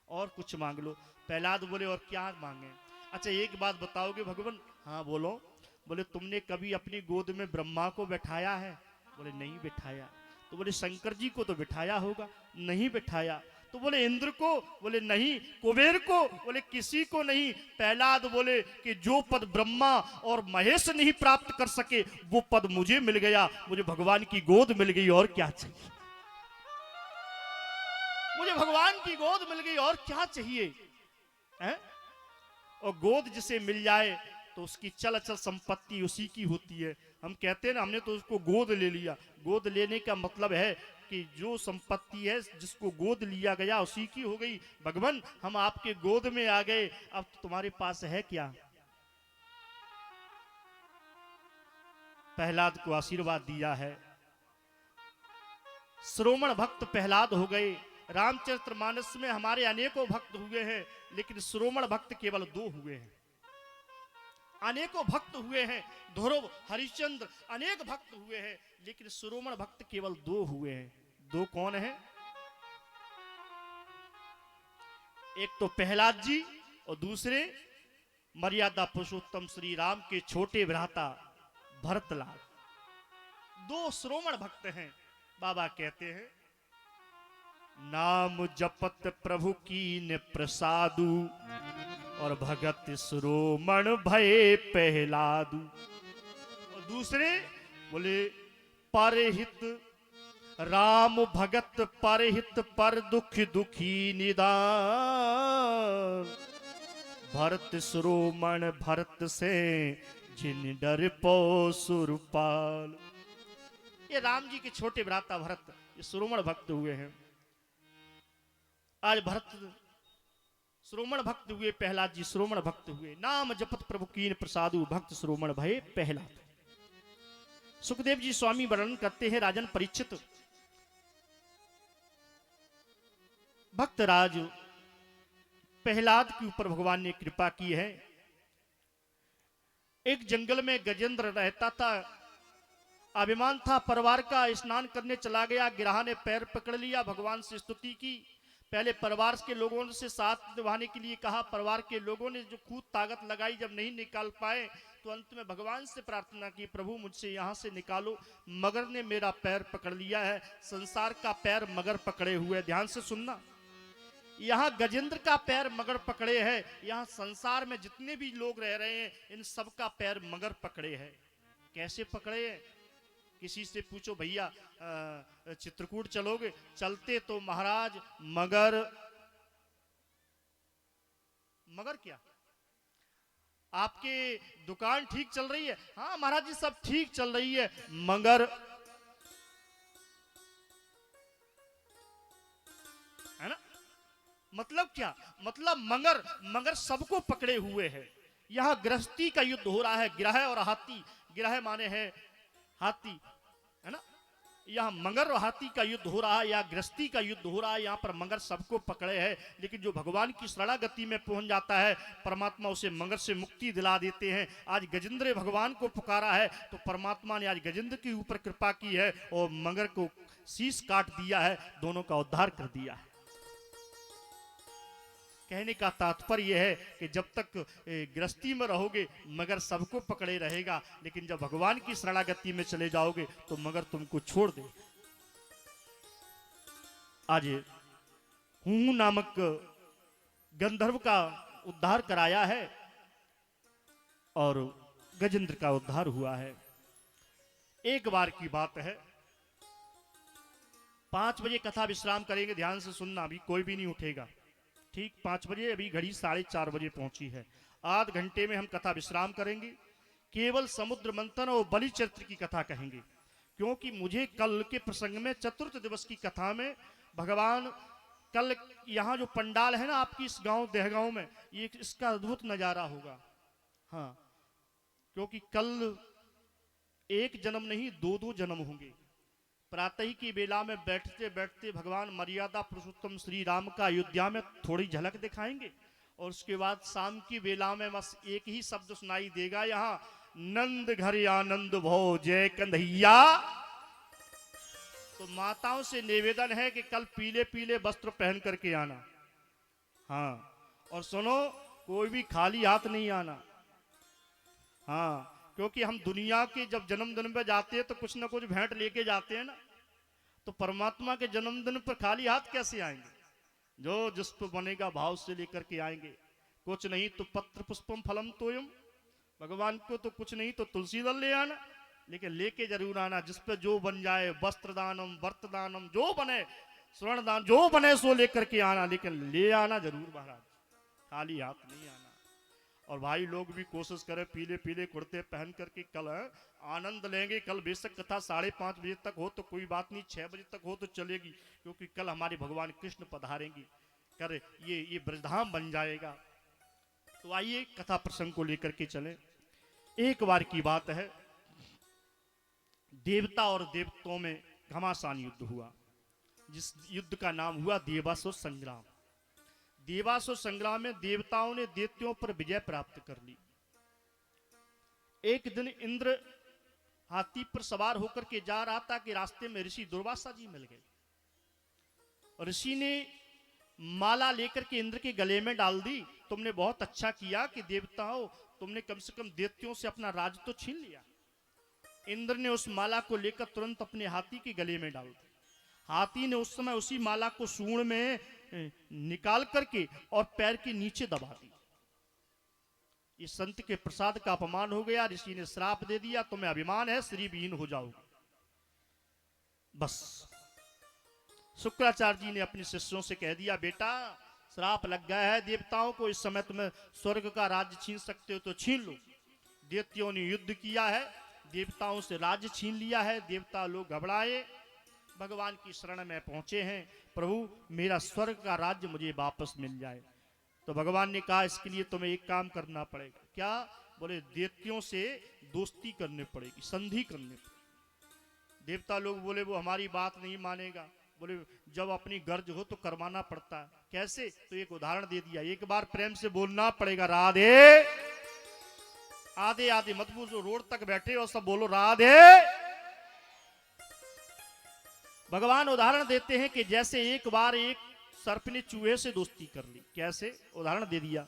और कुछ मांग लो। प्रहलाद बोले और क्या मांगे? अच्छा एक बात बताओगे भगवान? हाँ बोलो। बोले तुमने कभी अपनी गोद में ब्रह्मा को बैठाया है? बोले नहीं बैठाया। तो बोले शंकर जी को तो बिठाया होगा? नहीं बिठाया। तो बोले इंद्र को? बोले नहीं। कुबेर को? बोले किसी को नहीं। प्रहलाद बोले कि जो पद ब्रह्मा और महेश नहीं प्राप्त कर सके वो पद मुझे मिल गया, मुझे भगवान की गोद मिल गई, और क्या चाहिए? मुझे भगवान की गोद मिल गई, और क्या चाहिए है? और गोद जिसे मिल जाए तो उसकी चल अचल संपत्ति उसी की होती है। हम कहते हैं ना हमने तो उसको गोद ले लिया। गोद लेने का मतलब है कि जो संपत्ति है जिसको गोद लिया गया उसी की हो गई। भगवान हम आपके गोद में आ गए, अब तुम्हारे पास है क्या? प्रहलाद को आशीर्वाद दिया है। श्रोमण भक्त प्रहलाद हो गए। रामचरितमानस में हमारे अनेकों भक्त हुए हैं, लेकिन श्रोमण भक्त केवल 2 हुए हैं। अनेकों भक्त हुए हैं, ध्रुव हरिश्चंद्र अनेक भक्त हुए हैं, लेकिन श्रोमण भक्त केवल 2 हुए हैं। 2 कौन है? एक तो प्रहलाद जी और दूसरे मर्यादा पुरुषोत्तम श्री राम के छोटे भ्राता भरतलाल। 2 श्रोमण भक्त हैं। बाबा कहते हैं नाम जपत प्रभु कीन प्रसादु, और भगत श्रोमण भय प्रहलादु। और दूसरे बोले परहित राम भगत परहित पर दुख दुखी निदान, भरत श्रोमण भरत से जिन डर पो सुरपाल। ये राम जी के छोटे भ्राता भरत ये श्रोमण भक्त हुए हैं। आज भरत श्रोमण भक्त हुए, प्रहलाद जी श्रोमण भक्त हुए। नाम जपत प्रभु कीन प्रसादु, भक्त श्रोमण भय प्रहलाद। सुखदेव जी स्वामी वर्णन करते हैं राजन परीक्षित भक्तराज प्रहलाद के ऊपर भगवान ने कृपा की है। एक जंगल में गजेंद्र रहता था, अभिमान था परिवार का, स्नान करने चला गया, गिरहा ने पैर पकड़ लिया, भगवान से स्तुति की। पहले परिवार के लोगों से साथ निभाने के लिए कहा, परिवार के लोगों ने जो खूब ताकत लगाई, जब नहीं निकाल पाए तो अंत में भगवान से प्रार्थना की, प्रभु मुझसे यहाँ से निकालो, मगर ने मेरा पैर पकड़ लिया है। संसार का पैर मगर पकड़े हुए, ध्यान से सुनना, यहाँ गजेंद्र का पैर मगर पकड़े है, यहाँ संसार में जितने भी लोग रह रहे हैं इन सब का पैर मगर पकड़े है। कैसे पकड़े हैं? किसी से पूछो, भैया चित्रकूट चलोगे? चलते तो महाराज मगर क्या आपके दुकान ठीक चल रही है? हाँ महाराज जी सब ठीक चल रही है, मगर है ना। मतलब क्या? मतलब मगर सबको पकड़े हुए है। यहां गृहस्थी का युद्ध हो रहा है, ग्रह और हाथी, ग्रह माने है हाथी, है ना। यहाँ मगर और हाथी का युद्ध हो रहा है, या गृहस्थी का युद्ध हो रहा है। यहाँ पर मगर सबको पकड़े है, लेकिन जो भगवान की शरणागति में पहुंच जाता है परमात्मा उसे मगर से मुक्ति दिला देते हैं। आज गजेंद्र भगवान को पुकारा है तो परमात्मा ने आज गजेंद्र के ऊपर कृपा की है और मगर को शीश काट दिया है, दोनों का उद्धार कर दिया है। कहने का तात्पर्य है कि जब तक गृहस्थी में रहोगे मगर सबको पकड़े रहेगा, लेकिन जब भगवान की शरणागति में चले जाओगे तो मगर तुमको छोड़ दे। आज हूं नामक गंधर्व का उद्धार कराया है और गजेंद्र का उद्धार हुआ है। एक बार की बात है, 5 बजे कथा विश्राम करेंगे, ध्यान से सुनना, अभी कोई भी नहीं उठेगा। ठीक 5 बजे, अभी घड़ी 4:30 बजे पहुंची है। आध घंटे में हम कथा विश्राम करेंगे, केवल समुद्र मंथन और बलि चरित्र की कथा कहेंगे, क्योंकि मुझे कल के प्रसंग में चतुर्थ दिवस की कथा में भगवान, कल यहाँ जो पंडाल है ना आपकी इस गांव देहगांव में, ये इसका अद्भुत नजारा होगा। हाँ, क्योंकि कल एक जन्म नहीं 2-2 जन्म होंगे। प्रातः की बेला में बैठते बैठते भगवान मर्यादा पुरुषोत्तम श्री राम का अयोध्या में थोड़ी झलक दिखाएंगे, और उसके बाद शाम की बेला में बस एक ही शब्द सुनाई देगा, यहाँ नंद घर आनंद भो जय कन्हैया। तो माताओं से निवेदन है कि कल पीले पीले वस्त्र पहन करके आना। हाँ, और सुनो, कोई भी खाली हाथ नहीं आना। हाँ, क्योंकि हम दुनिया के जब जन्मदिन पे जाते हैं तो कुछ ना कुछ भेंट लेके जाते हैं ना, तो परमात्मा के जन्मदिन पर खाली हाथ कैसे आएंगे? जो जिस पर बनेगा भाव से लेकर के आएंगे। कुछ नहीं तो पत्र पुष्पम फलम तोयम, भगवान को तो कुछ नहीं तो तुलसी दल ले आना, लेकिन लेके जरूर आना। जिस पे जो बन जाए, वस्त्र दानम वर्त दानम, जो बने, स्वर्ण दान जो बने सो लेकर के आना, लेकिन ले आना जरूर महाराज, खाली हाथ नहीं आना। और भाई लोग भी कोशिश करें पीले पीले कुर्ते पहन करके कल आनंद लेंगे। कल बेशक कथा 5:30 बजे तक हो तो कोई बात नहीं, 6 बजे तक हो तो चलेगी, क्योंकि कल हमारे भगवान कृष्ण पधारेंगे, कर ये ब्रजधाम बन जाएगा। तो आइए कथा प्रसंग को लेकर के चलें। एक बार की बात है, देवता और देवताओं में घमासान युद्ध हुआ, जिस युद्ध का नाम हुआ देवासुर संग्राम। देवासुर संग्राम में देवताओं ने दैत्यों पर विजय प्राप्त कर ली। एक दिन इंद्र हाथी पर सवार होकर के जा रहा था कि रास्ते में ऋषि दुर्वासा जी मिल गए। ऋषि ने माला लेकर के इंद्र के गले में डाल दी। तुमने बहुत अच्छा किया कि देवताओं, तुमने कम से कम दैत्यों से अपना राज तो छीन लिया। इंद्र ने उस माला को लेकर तुरंत अपने हाथी के गले में डाल दी। हाथी ने उस समय उसी माला को सूंड में निकाल करके और पैर के नीचे दबा दी। इस संत के प्रसाद का अपमान हो गया। ऋषि ने श्राप दे दिया, तुम्हें अभिमान है, श्री विहीन हो जाओगे। बस शुक्राचार्य जी ने अपने शिष्यों से कह दिया, बेटा श्राप लग गया है देवताओं को, इस समय तुम्हें स्वर्ग का राज्य छीन सकते हो तो छीन लो। दैत्यों ने युद्ध किया है, देवताओं से राज्य छीन लिया है। देवता लोग घबराए, भगवान की शरण में पहुंचे हैं, प्रभु मेरा स्वर्ग का राज्य मुझे वापस मिल जाए। तो भगवान ने कहा, इसके लिए तुम्हें एक काम करना पड़ेगा। क्या? बोले दैत्यों से दोस्ती करनी पड़ेगी, संधि करनी पड़ेगी। देवता लोग बोले वो हमारी बात नहीं मानेगा। बोले जब अपनी गर्ज हो तो करवाना पड़ता है। कैसे? तो एक उदाहरण दे दिया। एक बार प्रेम से बोलना पड़ेगा, राधे। आधे आधे मत बोलो, रोड तक बैठे और सब बोलो राधे। भगवान उदाहरण देते हैं कि जैसे एक बार एक सर्प ने चूहे से दोस्ती कर ली। कैसे? उदाहरण दे दिया।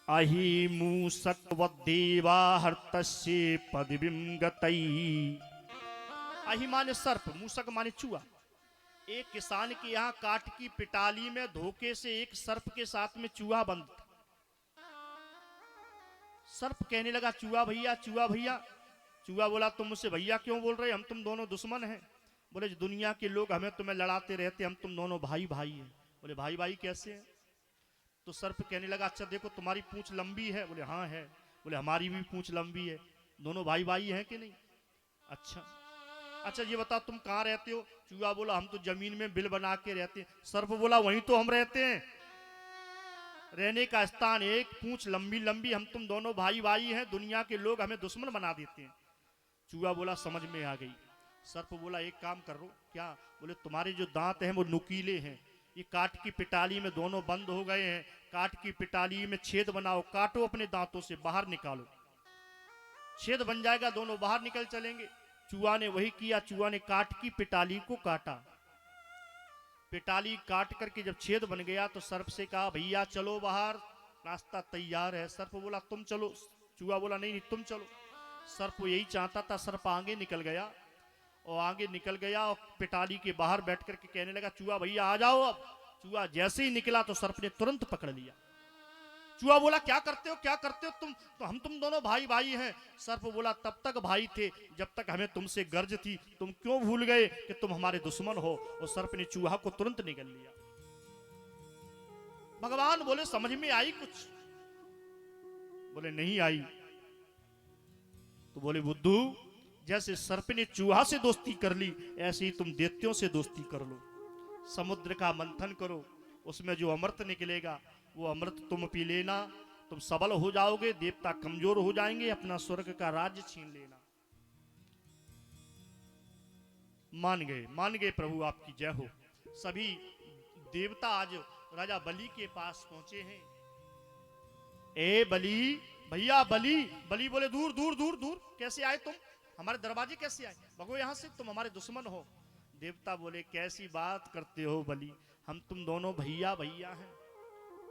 अहि मूसक वदेवा हर्तस्य पदविम गतई। अहि माने सर्प, मूसक माने चूहा। एक किसान के यहाँ काट की पिटाली में धोखे से एक सर्प के साथ में चूहा बंद था। सर्प कहने लगा चूहा भैया, चूहा भैया। चूहा बोला तुम मुझसे भैया क्यों बोल रहे? हम तुम दोनों दुश्मन हैं। बोले दुनिया के लोग हमें तुम्हें लड़ाते रहते, हम तुम दोनों भाई भाई हैं। बोले भाई भाई कैसे हैं? तो सर्प कहने लगा अच्छा देखो तुम्हारी पूंछ लंबी है। बोले हाँ है। बोले हमारी भी पूंछ लंबी है, दोनों भाई भाई हैं कि नहीं? अच्छा अच्छा ये बताओ तुम कहाँ रहते हो? चूहा बोला हम तो जमीन में बिल बना के रहते हैं। सर्प बोला वहीं तो हम रहते हैं, रहने का स्थान एक, पूंछ लंबी लंबी, हम तुम दोनों भाई भाई हैं, दुनिया के लोग हमें दुश्मन बना देते हैं। चूहा बोला समझ में आ गई। सर्प बोला एक काम करो। क्या? बोले तुम्हारे जो दांत हैं वो नुकीले हैं, ये काट की पिटाली में दोनों बंद हो गए हैं, काट की पिटाली में छेद बनाओ, काटो अपने दांतों से बाहर निकालो, छेद बन जाएगा, दोनों बाहर निकल चलेंगे। चूहा ने वही किया। चूहा ने काट की पिटाली को काटा। पिटाली काट करके जब छेद बन गया तो सर्प से कहा भैया चलो बाहर, नाश्ता तैयार है। सर्प बोला तुम चलो। चूहा बोला नहीं नहीं तुम चलो। सर्प यही चाहता था। सर्प आगे निकल गया और आगे निकल गया और पिटाली के बाहर बैठ करके कहने लगा चूहा भैया आ जाओ अब। चूहा जैसे ही निकला तो सर्प ने तुरंत पकड़ लिया। चूहा बोला क्या करते हो, क्या करते हो तुम? तो हम तुम दोनों भाई भाई हैं। सर्प बोला तब तक भाई थे जब तक हमें तुमसे गर्ज थी, तुम क्यों भूल गए कि तुम हमारे दुश्मन हो? और सर्प ने चूहा को तुरंत निगल लिया। भगवान बोले समझ में आई कुछ? बोले नहीं आई। तो बोले बुद्धू जैसे सर्प ने चूहा से दोस्ती कर ली, ऐसे ही तुम दैत्यों से दोस्ती कर लो। समुद्र का मंथन करो, उसमें जो अमृत निकलेगा वो अमृत तुम पी लेना, तुम सबल हो जाओगे, देवता कमजोर हो जाएंगे, अपना स्वर्ग का राज्य छीन लेना। मान गए प्रभु आपकी जय हो। सभी देवता आज राजा बलि के पास पहुंचे हैं। ए बलि भैया, बलि। बलि बोले दूर दूर दूर दूर, कैसे आए तुम? हमारे दरवाजे कैसे आए? भगो यहां से, तुम हमारे दुश्मन हो। देवता बोले कैसी बात करते हो बलि, हम तुम दोनों भैया भैया हैं।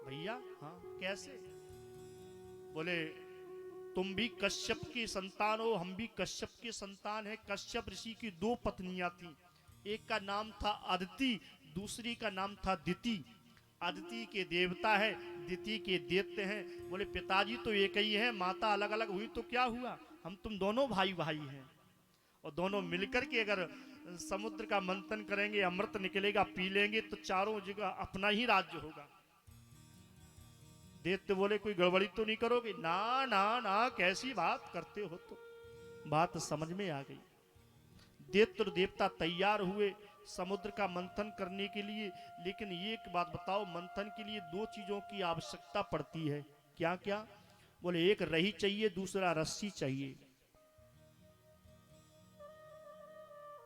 भैया? हाँ कैसे? बोले तुम भी कश्यप की संतान हो, हम भी कश्यप के संतान हैं। कश्यप ऋषि की दो पत्नियां थीं, एक का नाम था अदिति, दूसरी का नाम था दिति। अदिति के देवता है, दिति के दैत्य हैं। बोले पिताजी तो एक ही है, माता अलग अलग हुई तो क्या हुआ, हम तुम दोनों भाई भाई हैं। और दोनों मिलकर के अगर समुद्र का मंथन करेंगे, अमृत निकलेगा, पी लेंगे तो चारों जगह अपना ही राज्य होगा। दैत्य बोले कोई गड़बड़ी तो नहीं करोगे? ना ना ना, कैसी बात करते हो तुम? बात समझ में आ गई। दैत्य और देवता तैयार हुए समुद्र का मंथन करने के लिए। लेकिन एक बात बताओ, मंथन के लिए दो चीजों की आवश्यकता पड़ती है। क्या क्या? बोले एक रही चाहिए, दूसरा रस्सी चाहिए।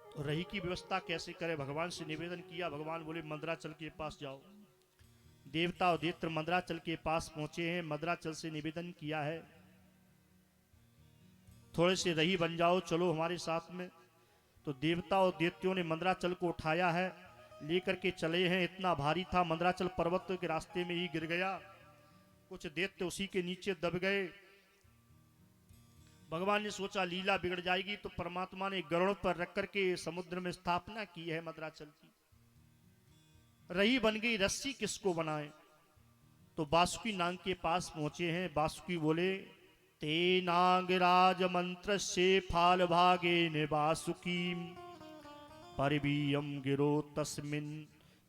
तो रही की व्यवस्था कैसे करें? भगवान से निवेदन किया। भगवान बोले मंदराचल के पास जाओ। देवता और दैत्य मंदराचल के पास पहुंचे हैं। मंदराचल से निवेदन किया है थोड़े से रही बन जाओ, चलो हमारे साथ में। तो देवता और दैत्यों ने मंदराचल को उठाया है, लेकर के चले हैं। इतना भारी था, मंदराचल पर्वत के रास्ते में ही गिर गया। कुछ दैत्य उसी के नीचे दब गए। भगवान ने सोचा लीला बिगड़ जाएगी, तो परमात्मा ने गरुड़ पर रख करके समुद्र में स्थापना की है मंदराचल की। रही बन गई, रस्सी किसको बनाए? तो बासुकी नाग के पास पहुंचे हैं। बासुकी बोले ते नागराज मंत्र से फाल भागे ने बासुकी परिबीयम गिरो तस्मिन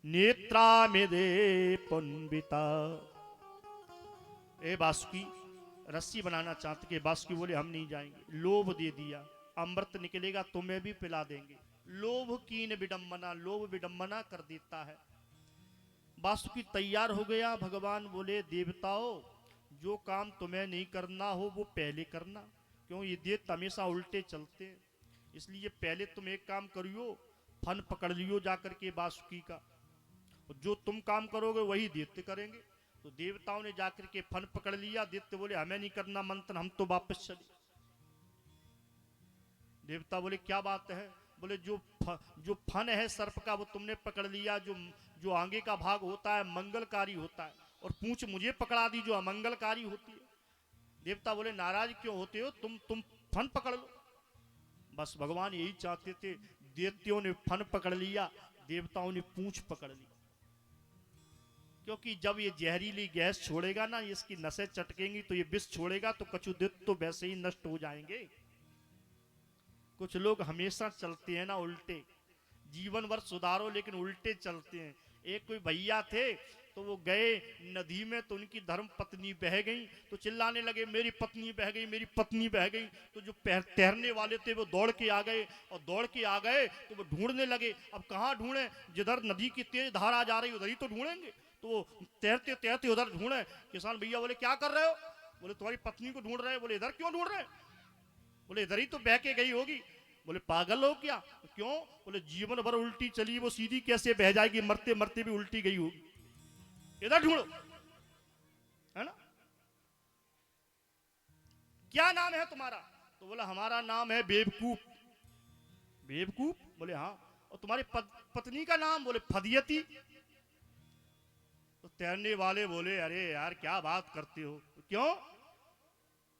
नेत्रा में दे पुनबिता। ए बासुकी, रस्सी बनाना चाहते के? बासुकी बोले हम नहीं जाएंगे। लोभ दे दिया, अमृत निकलेगा तुम्हें भी पिला देंगे। लोभ कीन विडंबना, लोभ विडंबना कर देता है। बासुकी तैयार हो गया। भगवान बोले देवताओं, जो काम तुम्हें नहीं करना हो वो पहले करना। क्यों? ये दैत्य हमेशा उल्टे चलते हैं, इसलिए पहले तुम एक काम करियो, फन पकड़ लियो जाकर के बासुकी का, और जो तुम काम करोगे वही दैत्य करेंगे। तो देवताओं ने जाकर के फन पकड़ लिया। दैत्य बोले हमें नहीं करना मंथन, हम तो वापस चले। देवता बोले क्या बात है? बोले जो फन है सर्प का वो तुमने पकड़ लिया, जो आगे का भाग होता है मंगलकारी होता है, और पूंछ मुझे पकड़ा दी जो अमंगलकारी होती है। देवता बोले नाराज क्यों होते हो, तुम फन पकड़ लो। बस भगवान यही चाहते थे, दैत्यों ने फन पकड़ लिया, देवताओं ने पूंछ पकड़ ली। क्योंकि जब ये जहरीली गैस छोड़ेगा ना, इसकी नसें चटकेंगी तो ये विष छोड़ेगा, तो कछुदैत्य तो वैसे ही नष्ट हो जाएंगे। कुछ लोग हमेशा चलते हैं ना उल्टे, जीवन भर सुधारो लेकिन उल्टे चलते हैं। एक कोई भैया थे, तो वो गए नदी में, तो उनकी धर्म पत्नी बह गई, तो चिल्लाने लगे मेरी पत्नी बह गई, मेरी पत्नी बह गई। तो जो तैरने वाले थे वो दौड़ के आ गए, और दौड़ के आ गए तो वो ढूंढने लगे। अब कहाँ ढूंढे, जिधर नदी की तेज धारा जा रही उधर ही तो ढूंढेंगे। तो वो तैरते तैरते उधर ढूंढे। किसान भैया बोले क्या कर रहे हो, बोले तुम्हारी पत्नी को ढूंढ रहे हैं। बोले इधर क्यों ढूंढ रहे हैं, बोले इधर ही तो बह के गई होगी। बोले पागल हो क्या, क्यों, बोले जीवन भर उल्टी चली, वो सीधी कैसे बह जाएगी, मरते मरते भी उल्टी गई होगी, इधर ढूंढो, है ना। क्या नाम है तुम्हारा, तो बोला हमारा नाम है बेवकूफ। बेवकूफ, बोले हाँ। और तुम्हारी पत्नी का नाम, बोले फदियती। तो तैरने वाले बोले अरे यार क्या बात करते हो, क्यों,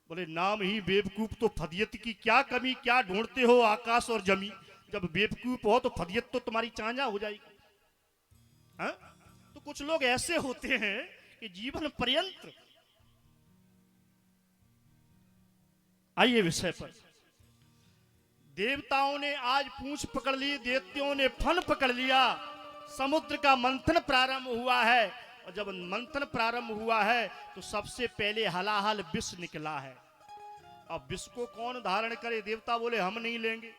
बोले नाम ही बेवकूफ, तो फदियत की क्या कमी, क्या ढूंढते हो आकाश और जमी। जब बेवकूफ हो तो फदियत तो तुम्हारी चांजा हो जाएगी। हा? तो कुछ लोग ऐसे होते हैं कि जीवन पर्यंत। आइए विषय पर। देवताओं ने आज पूंछ पकड़ ली, दैत्यों ने फन पकड़ लिया। समुद्र का मंथन प्रारंभ हुआ है, और जब मंथन प्रारंभ हुआ है तो सबसे पहले हलाहल विष निकला है। अब विष को कौन धारण करे, देवता बोले हम नहीं लेंगे,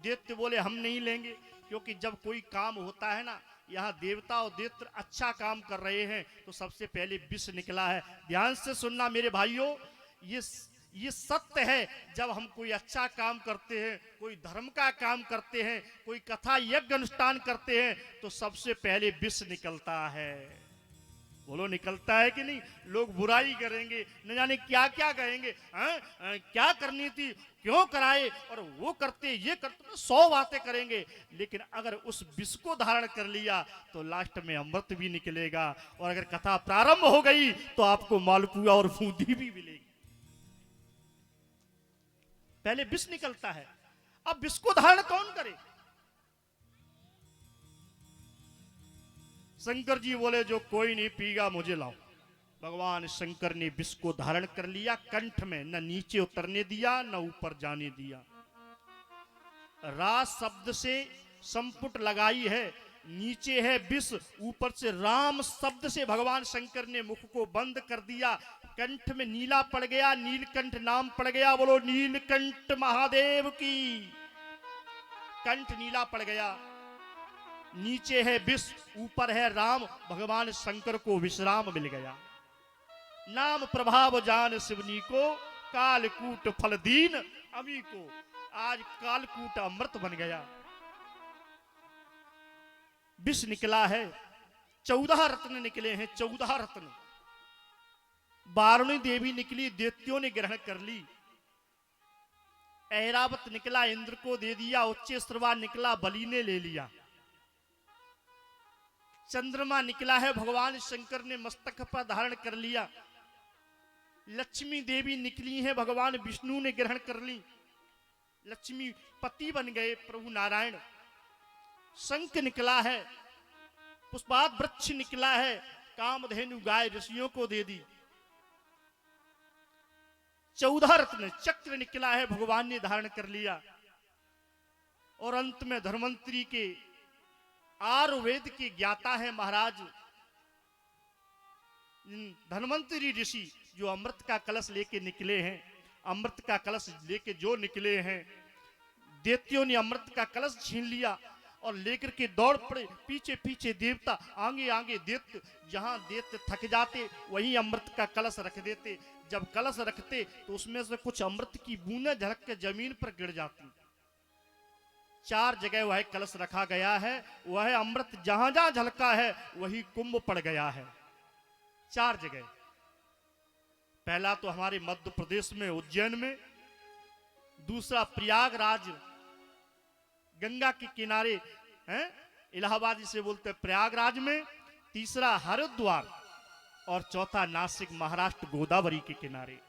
दैत्य बोले हम नहीं लेंगे। क्योंकि जब कोई काम होता है ना, यहाँ देवता और दैत्य अच्छा काम कर रहे हैं तो सबसे पहले विष निकला है। ध्यान से सुनना मेरे भाइयों, ये सत्य है। जब हम कोई अच्छा काम करते हैं, कोई धर्म का काम करते हैं, कोई कथा यज्ञ अनुष्ठान करते हैं, तो सबसे पहले विष निकलता है। बोलो निकलता है कि नहीं। लोग बुराई करेंगे, न जाने क्या क्या कहेंगे, क्या करनी थी, क्यों कराए, और वो करते ये करते, 100 बातें करेंगे। लेकिन अगर उस विष को धारण कर लिया तो लास्ट में अमृत भी निकलेगा। और अगर कथा प्रारंभ हो गई तो आपको मालपुआ और बूंदी भी मिलेगी। पहले विष निकलता है। अब विष को धारण कौन करे। शंकर जी बोले जो कोई नहीं पीगा मुझे लाओ। भगवान शंकर ने विष को धारण कर लिया कंठ में, न नीचे उतरने दिया न ऊपर जाने दिया। रास शब्द से संपुट लगाई है, नीचे है विष, ऊपर से राम शब्द से भगवान शंकर ने मुख को बंद कर दिया। कंठ में नीला पड़ गया, नीलकंठ नाम पड़ गया। बोलो नीलकंठ महादेव की। कंठ नीला पड़ गया, नीचे है विष, ऊपर है राम। भगवान शंकर को विश्राम मिल गया। नाम प्रभाव जान शिवनी को, कालकूट फल दीन अमी को। आज कालकूट अमृत बन गया। विष निकला है, 14 रत्न निकले हैं, 14 रत्न। 12वीं देवी निकली, दैत्यों ने ग्रहण कर ली। ऐरावत निकला, इंद्र को दे दिया। उच्चेश्रवा निकला, बलि ने ले लिया। चंद्रमा निकला है, भगवान शंकर ने मस्तक पर धारण कर लिया। लक्ष्मी देवी निकली है, भगवान विष्णु ने ग्रहण कर ली। लक्ष्मी पति बन गए प्रभु नारायण। शंख निकला है, पुष्पाद वृक्ष निकला है, कामधेनु गाय ऋषियों को दे दी। 14 रत्न। चक्र निकला है, भगवान ने धारण कर लिया। और अंत में धर्मंतरी के, आयुर्वेद के ज्ञाता है महाराज धन्वंतरी ऋषि, जो अमृत का कलश लेके निकले हैं। अमृत का कलश लेके जो निकले हैं, दैत्यों ने अमृत का कलश छीन लिया और लेकर के दौड़ पड़े। पीछे पीछे देवता, आगे आगे दैत्य। जहां दैत्य थक जाते वहीं अमृत का कलश रख देते। जब कलश रखते तो उसमें से कुछ अमृत की बूंदें झलक के जमीन पर गिर जाती। 4 जगह वह कलश रखा गया है। वह अमृत जहां जहां झलका है वही कुंभ पड़ गया है। 4 जगह। पहला तो हमारे मध्य प्रदेश में उज्जैन में, दूसरा प्रयागराज गंगा के किनारे हैं, इलाहाबाद जिसे बोलते हैं प्रयागराज में, तीसरा हरिद्वार और चौथा नासिक महाराष्ट्र गोदावरी के किनारे।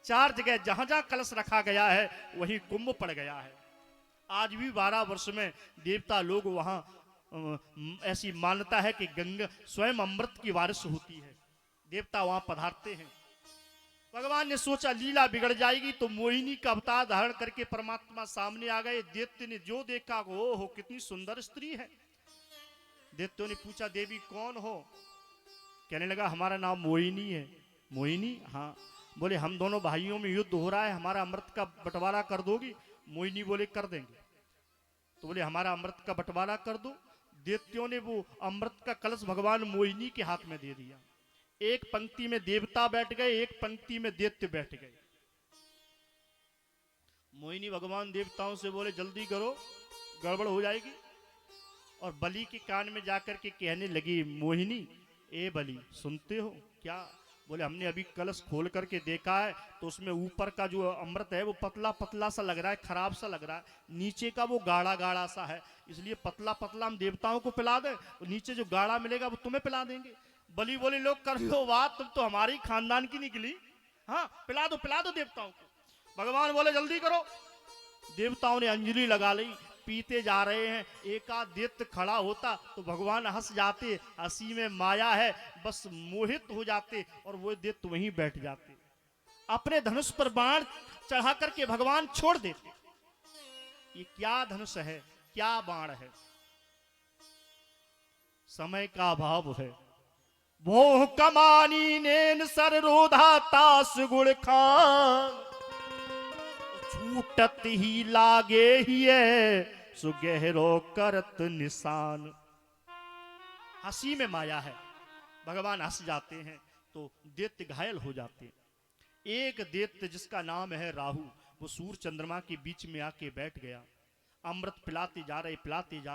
4 जगह जहां जहां कलश रखा गया है वहीं कुंभ पड़ गया है। आज भी 12 वर्ष में देवता लोग वहां ऐसी मान्यता है कि गंगा स्वयं अमृत की वारिस होती है, देवता वहां पधारते हैं। भगवान ने सोचा लीला बिगड़ जाएगी तो मोहिनी का अवतार धारण करके परमात्मा सामने आ गए। दैत्य ने जो देखा, ओ हो कितनी सुंदर स्त्री है। दैत्यों ने पूछा देवी कौन हो? कहने लगा हमारा नाम मोहिनी है। मोहिनी? हाँ। बोले हम दोनों भाइयों में युद्ध हो रहा है, हमारा अमृत का बंटवारा कर दोगी? मोहिनी बोले कर देंगे। तो बोले हमारा अमृत का बंटवारा कर दो। दैत्यों ने वो अमृत का कलश भगवान मोहिनी के हाथ में दे दिया। एक पंक्ति में देवता बैठ गए, एक पंक्ति में दैत्य बैठ गए। मोहिनी भगवान देवताओं से बोले जल्दी करो, गड़बड़ हो जाएगी। और बलि के कान में जाकर के कहने लगी, मोहिनी ए बलि सुनते हो क्या? बोले हमने अभी कलश खोल करके देखा है तो उसमें ऊपर का जो अमृत है वो पतला पतला सा लग रहा है, खराब सा लग रहा है। नीचे का वो गाढ़ा गाढ़ा सा है, इसलिए पतला पतला हम देवताओं को पिला दें, और नीचे जो गाढ़ा मिलेगा वो तुम्हें पिला देंगे। बलि बोले लोग कर लो बात, तुम तो हमारे ही खानदान की निकली। हाँ पिला दो देवताओं को। भगवान बोले जल्दी करो। देवताओं ने अंजलि लगा ली, पीते जा रहे हैं। एकाध दैत्य खड़ा होता तो भगवान हंस जाते, हंसी में माया है, बस मोहित हो जाते और वो दैत्य वहीं बैठ जाते। अपने धनुष पर बाण चढ़ा करके भगवान छोड़ देते। ये क्या धनुष है, क्या बाण है? समय का अभाव है। भोह कमानी नेन सर रोधा तास गुड़ खान, छूटत ही लागे ही सुगहरो करत निशान। हंसी में माया है, भगवान हंस जाते हैं तो दैत्य घायल हो जाते हैं। एक दैत्य जिसका नाम है राहु, वो सूर्य चंद्रमा के बीच में आके बैठ गया। अमृत पिलाते जा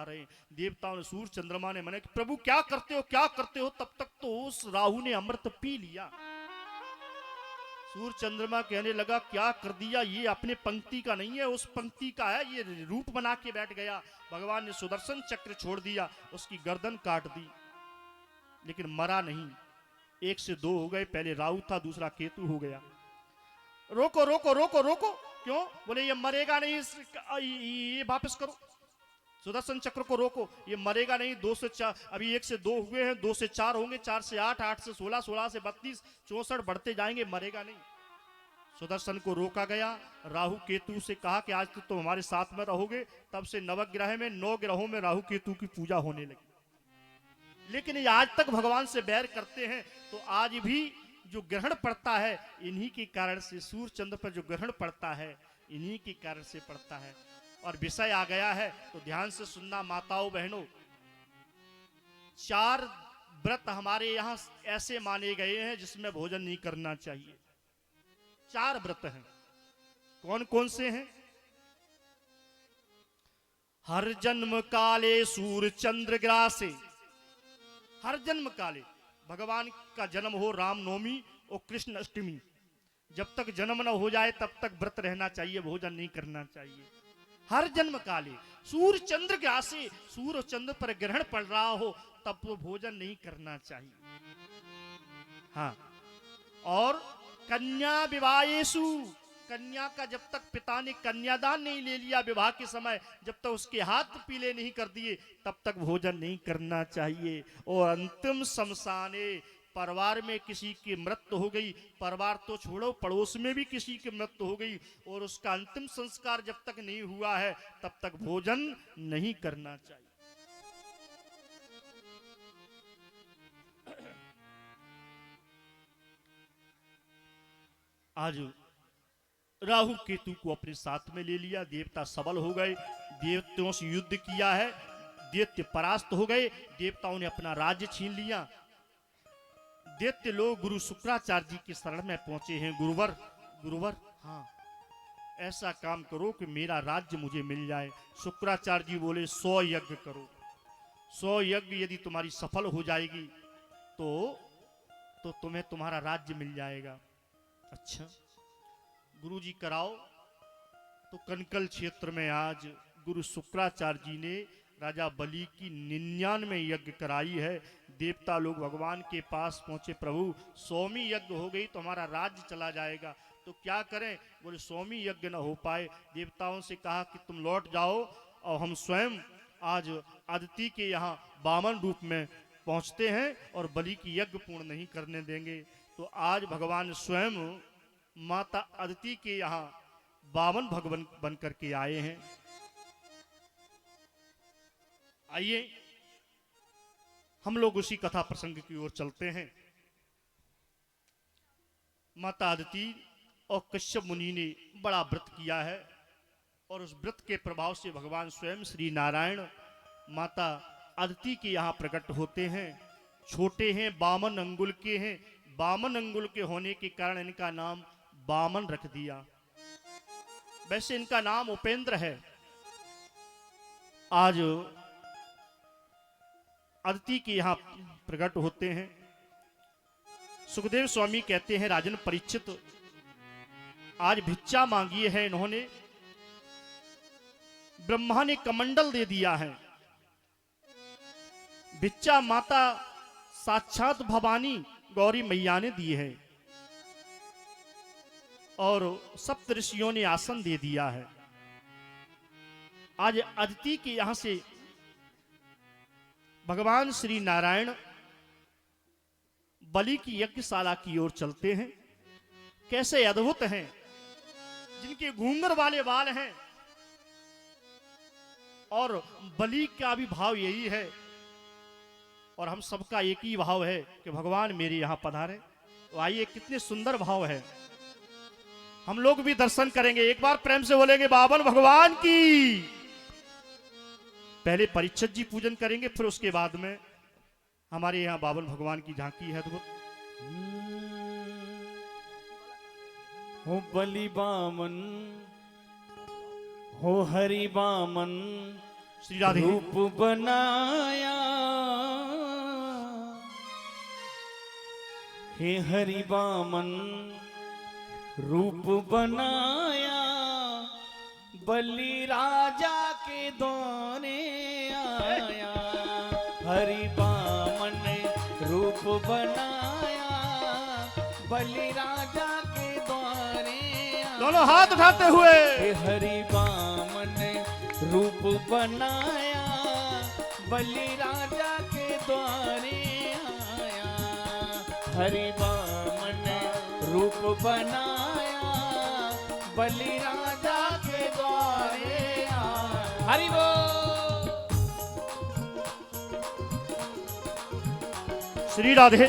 रहे। देवताओं ने, सूर्य चंद्रमा ने मना कि प्रभु क्या करते हो? तब तक तो उस राहु ने अमृत पी लिया। सूर्य चंद्रमा कहने लगा क्या कर दिया? ये अपने पंक्ति का नहीं है, उस पंक्ति का है, ये रूप बना के बैठ गया। भगवान ने सुदर्शन चक्र छोड़ दिया, उसकी गर्दन काट दी, लेकिन मरा नहीं। 1 से 2 हो गए, पहले राहु था, दूसरा केतु हो गया। रोको। क्यों? बोले ये मरेगा नहीं, ये वापस करो, सुदर्शन चक्र को रोको, ये मरेगा नहीं। 2 से 4, अभी 1 से 2 हुए हैं, 2 से 4 होंगे, 4 से 8, 8 से 16, 16 से 32, 64 बढ़ते जाएंगे, मरेगा नहीं। सुदर्शन को रोका गया। राहु केतु से कहा कि आज तो तुम हमारे साथ में रहोगे। तब से नवग्रह में 9 ग्रहों में राहु केतु की पूजा होने लगी। लेकिन ये आज तक भगवान से बैर करते हैं। तो आज भी जो ग्रहण पड़ता है इन्हीं के कारण से, सूर्य चंद्र पर जो ग्रहण पड़ता है इन्हीं के कारण से पड़ता है। और विषय आ गया है तो ध्यान से सुनना माताओं बहनों। 4 व्रत हमारे यहां ऐसे माने गए हैं जिसमें भोजन नहीं करना चाहिए। 4 व्रत हैं। कौन कौन से हैं? हर जन्म काले सूर्य चंद्र ग्रासे। हर जन्म काले, भगवान का जन्म हो रामनवमी और कृष्ण अष्टमी, जब तक जन्म न हो जाए तब तक व्रत रहना चाहिए, भोजन नहीं करना चाहिए। हर जन्म काले सूर्य चंद्र ग्रासे, सूर्य चंद्र पर ग्रहण पड़ रहा हो तब तो भोजन नहीं करना चाहिए। हाँ, और कन्या विवाहेषु, कन्या का जब तक पिता ने कन्यादान नहीं ले लिया विवाह के समय, जब तक उसके हाथ पीले नहीं कर दिए तब तक भोजन नहीं करना चाहिए। और अंतिम शमशाने, परिवार में किसी की मृत्यु हो गई, परिवार तो छोड़ो पड़ोस में भी किसी की मृत्यु हो गई और उसका अंतिम संस्कार जब तक नहीं हुआ है तब तक भोजन नहीं करना चाहिए। आज राहु केतु को अपने साथ में ले लिया, देवता सबल हो गए, देवताओं से युद्ध किया है, दैत्य परास्त हो गए, देवताओं ने अपना राज्य छीन लिया। दैत्य लोग गुरु शुक्राचार्य जी के शरण में पहुंचे हैं। गुरुवर, हाँ ऐसा काम करो कि मेरा राज्य मुझे मिल जाए। शुक्राचार्य जी बोले 100 यज्ञ करो, 100 यज्ञ यदि तुम्हारी सफल हो जाएगी तो तुम्हें तुम्हारा राज्य मिल जाएगा। अच्छा गुरुजी कराओ। तो कनकल क्षेत्र में आज गुरु शुक्राचार्य जी ने राजा बलि की 99 यज्ञ कराई है। देवता लोग भगवान के पास पहुंचे, प्रभु 100वीं यज्ञ हो गई तो हमारा राज्य चला जाएगा, तो क्या करें? बोले 100वीं यज्ञ न हो पाए। देवताओं से कहा कि तुम लौट जाओ और हम स्वयं आज अदिति के यहाँ वामन रूप में पहुंचते हैं और बलि की यज्ञ पूर्ण नहीं करने देंगे। तो आज भगवान स्वयं माता अदिति के यहाँ वामन भगवान बन करके आए हैं। आइए हम लोग उसी कथा प्रसंग की ओर चलते हैं। माता अदिति और कश्यप मुनि ने बड़ा व्रत किया है और उस व्रत के प्रभाव से भगवान स्वयं श्री नारायण माता अदिति के यहाँ प्रकट होते हैं। छोटे हैं, 52 अंगुल के हैं। 52 अंगुल के होने के कारण इनका नाम वामन रख दिया। वैसे इनका नाम उपेंद्र है। आज अदिति के यहाँ प्रकट होते हैं। सुखदेव स्वामी कहते हैं, राजन परीक्षित, आज भिक्षा मांगी है इन्होंने, ब्रह्मा ने कमंडल दे दिया है। भिक्षा माता साक्षात भवानी गौरी मैया ने दी है और सप्त ऋषियों ने आसन दे दिया है। आज अदिति के यहां से भगवान श्री नारायण बलि की यज्ञशाला की ओर चलते हैं। कैसे अद्भुत हैं, जिनके घूंघर वाले बाल हैं। और बलि का भी भाव यही है और हम सबका एक ही भाव है कि भगवान मेरे यहां पधारे। तो आइए, कितने सुंदर भाव है। हम लोग भी दर्शन करेंगे। एक बार प्रेम से बोलेंगे बाबन भगवान की। पहले परीक्षित जी पूजन करेंगे, फिर उसके बाद में हमारे यहाँ बाबन भगवान की झांकी है अद्भुत। हो बलि बामन, हो हरि बामन, श्री राधे। रूप बनाया, हे हरि बामन रूप बनाया, बलि राजा के द्वारे आया। हरि बामन रूप बनाया, बलि राजा के द्वारे आया। दोनों हाथ उठाते हुए। हे हरि बामन रूप बनाया, बलि राजा के द्वारे आया। हरि बामन रूप बनाया, बलि राजा के द्वारे आया। हरि बोल। श्री राधे।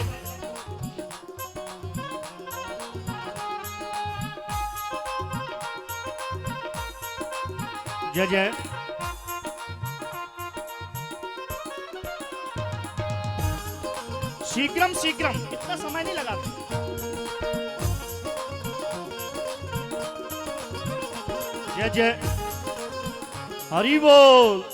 जय जय। शीघ्रम शीघ्रम, इतना समय नहीं लगा। जय जय हरि बोल।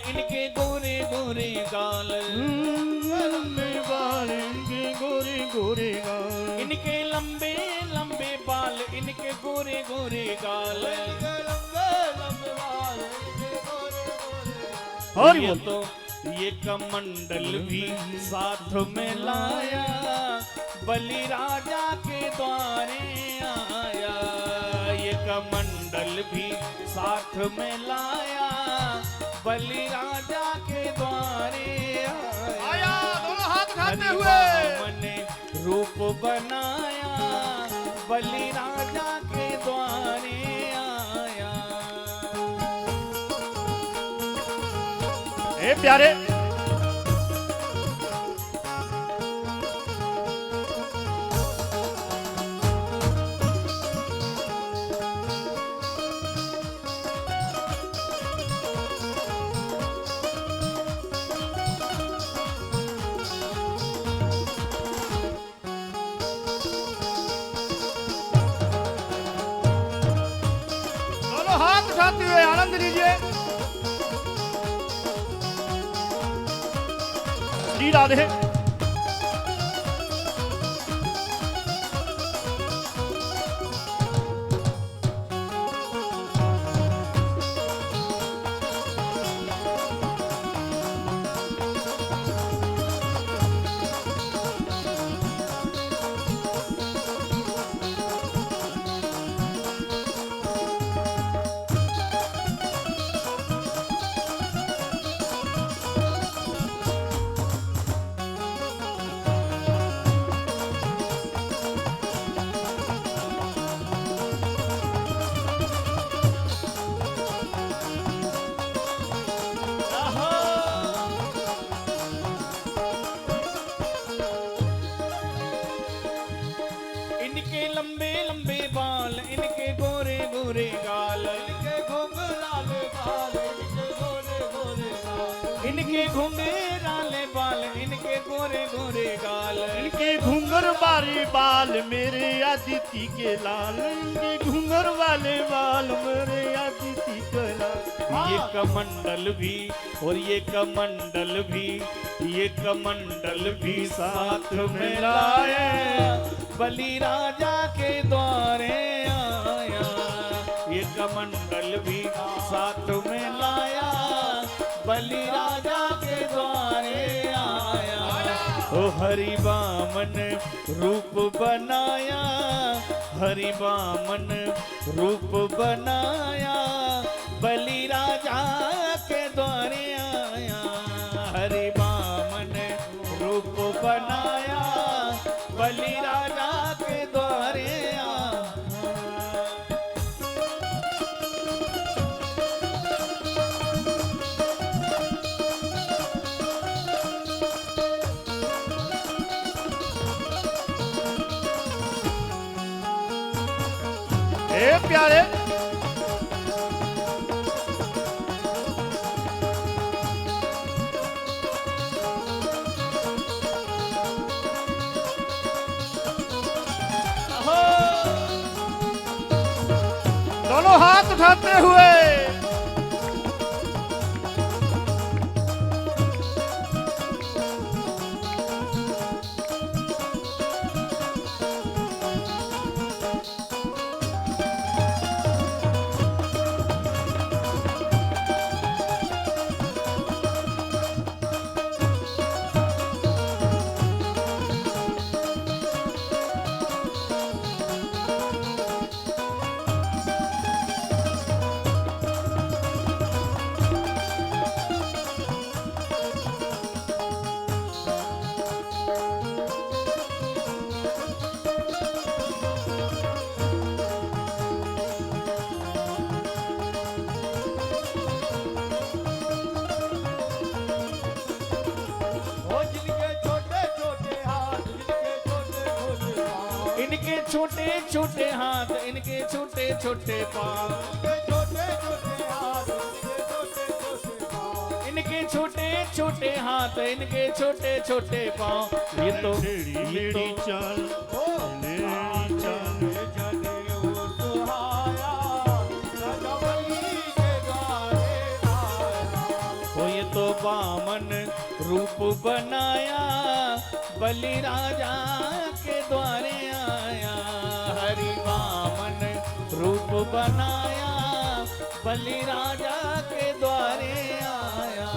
इनके गोरे गोरे गाल, लंबे बाल इनके गोरे गोरे गाल। इनके लंबे लंबे बाल, इनके गोरे गोरे गाल। और ये तो ये कमंडल भी साथ में लाया, बलि राजा के द्वारे आया। ये कमंडल भी साथ में लाया, बलि राजा के द्वारे आया। दोनों हाथ उठाते हुए। मैंने रूप बनाया, बलि राजा के द्वारे आया। ए प्यारे, उठाते हुए आनंद लीजिए। श्री राधे। इनके लंबे लंबे बाल, इनके गोरे गोरे गाल, इनके घुंघराले बाल, इनके गोरे गोरे गाल, इनके घुंघराले बाल, इनके गोरे गोरे गाल, इनके घूंगर वाले बाल मेरे अदिति के लाल, इनके घूंगर वाले बाल मेरे अदिति के लाल। ये कमंडल भी और ये कमंडल भी, ये कमंडल भी साथ में लाए, बलि राजा के द्वारे आया। ये कमंडल भी साथ में लाया, बलि राजा के द्वारे आया। ओ हरि बामन रूप बनाया, हरि बामन रूप बनाया, बलि राजा के द्वारे आया। हरि बामन रूप बनाया, बलि राजा के द्वारे आया। ए प्यारे दोनों हाथ उठाते हुए छोटे छोटे हाथ, इनके छोटे छोटे पाँव, छोटे छोटे हाथ, इनके छोटे छोटे हाथ, इनके छोटे छोटे पाँव। ये तो मेरी चाल ये तो बामन रूप बनाया, बलि राजा के द्वारे आया। हरि बामन रूप बनाया, बलि राजा के द्वारे आया।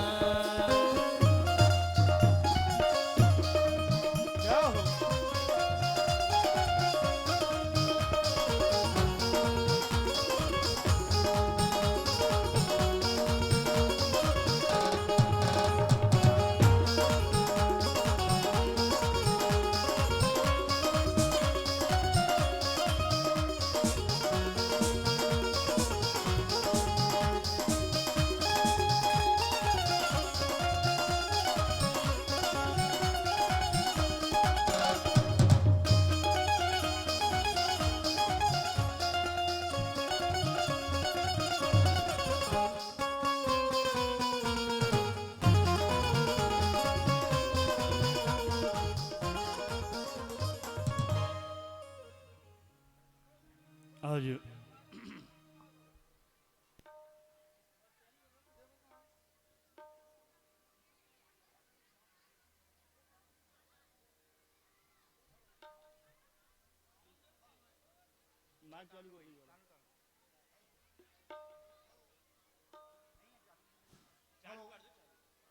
आज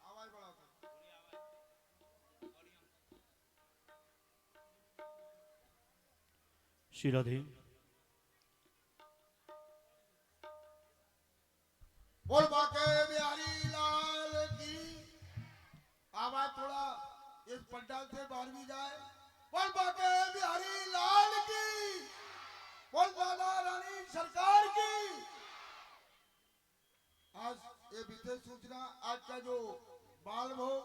आवाज बढ़ाओ। श्री राधे। बोल बाके बिहारी लाल की। आवाज थोड़ा इस पंडाल से बाहर भी जाए। बोल बाके बिहारी लाल की। बोल दादा रानी सरकार की। आज ये विशेष सूचना, आज का जो बाल भोग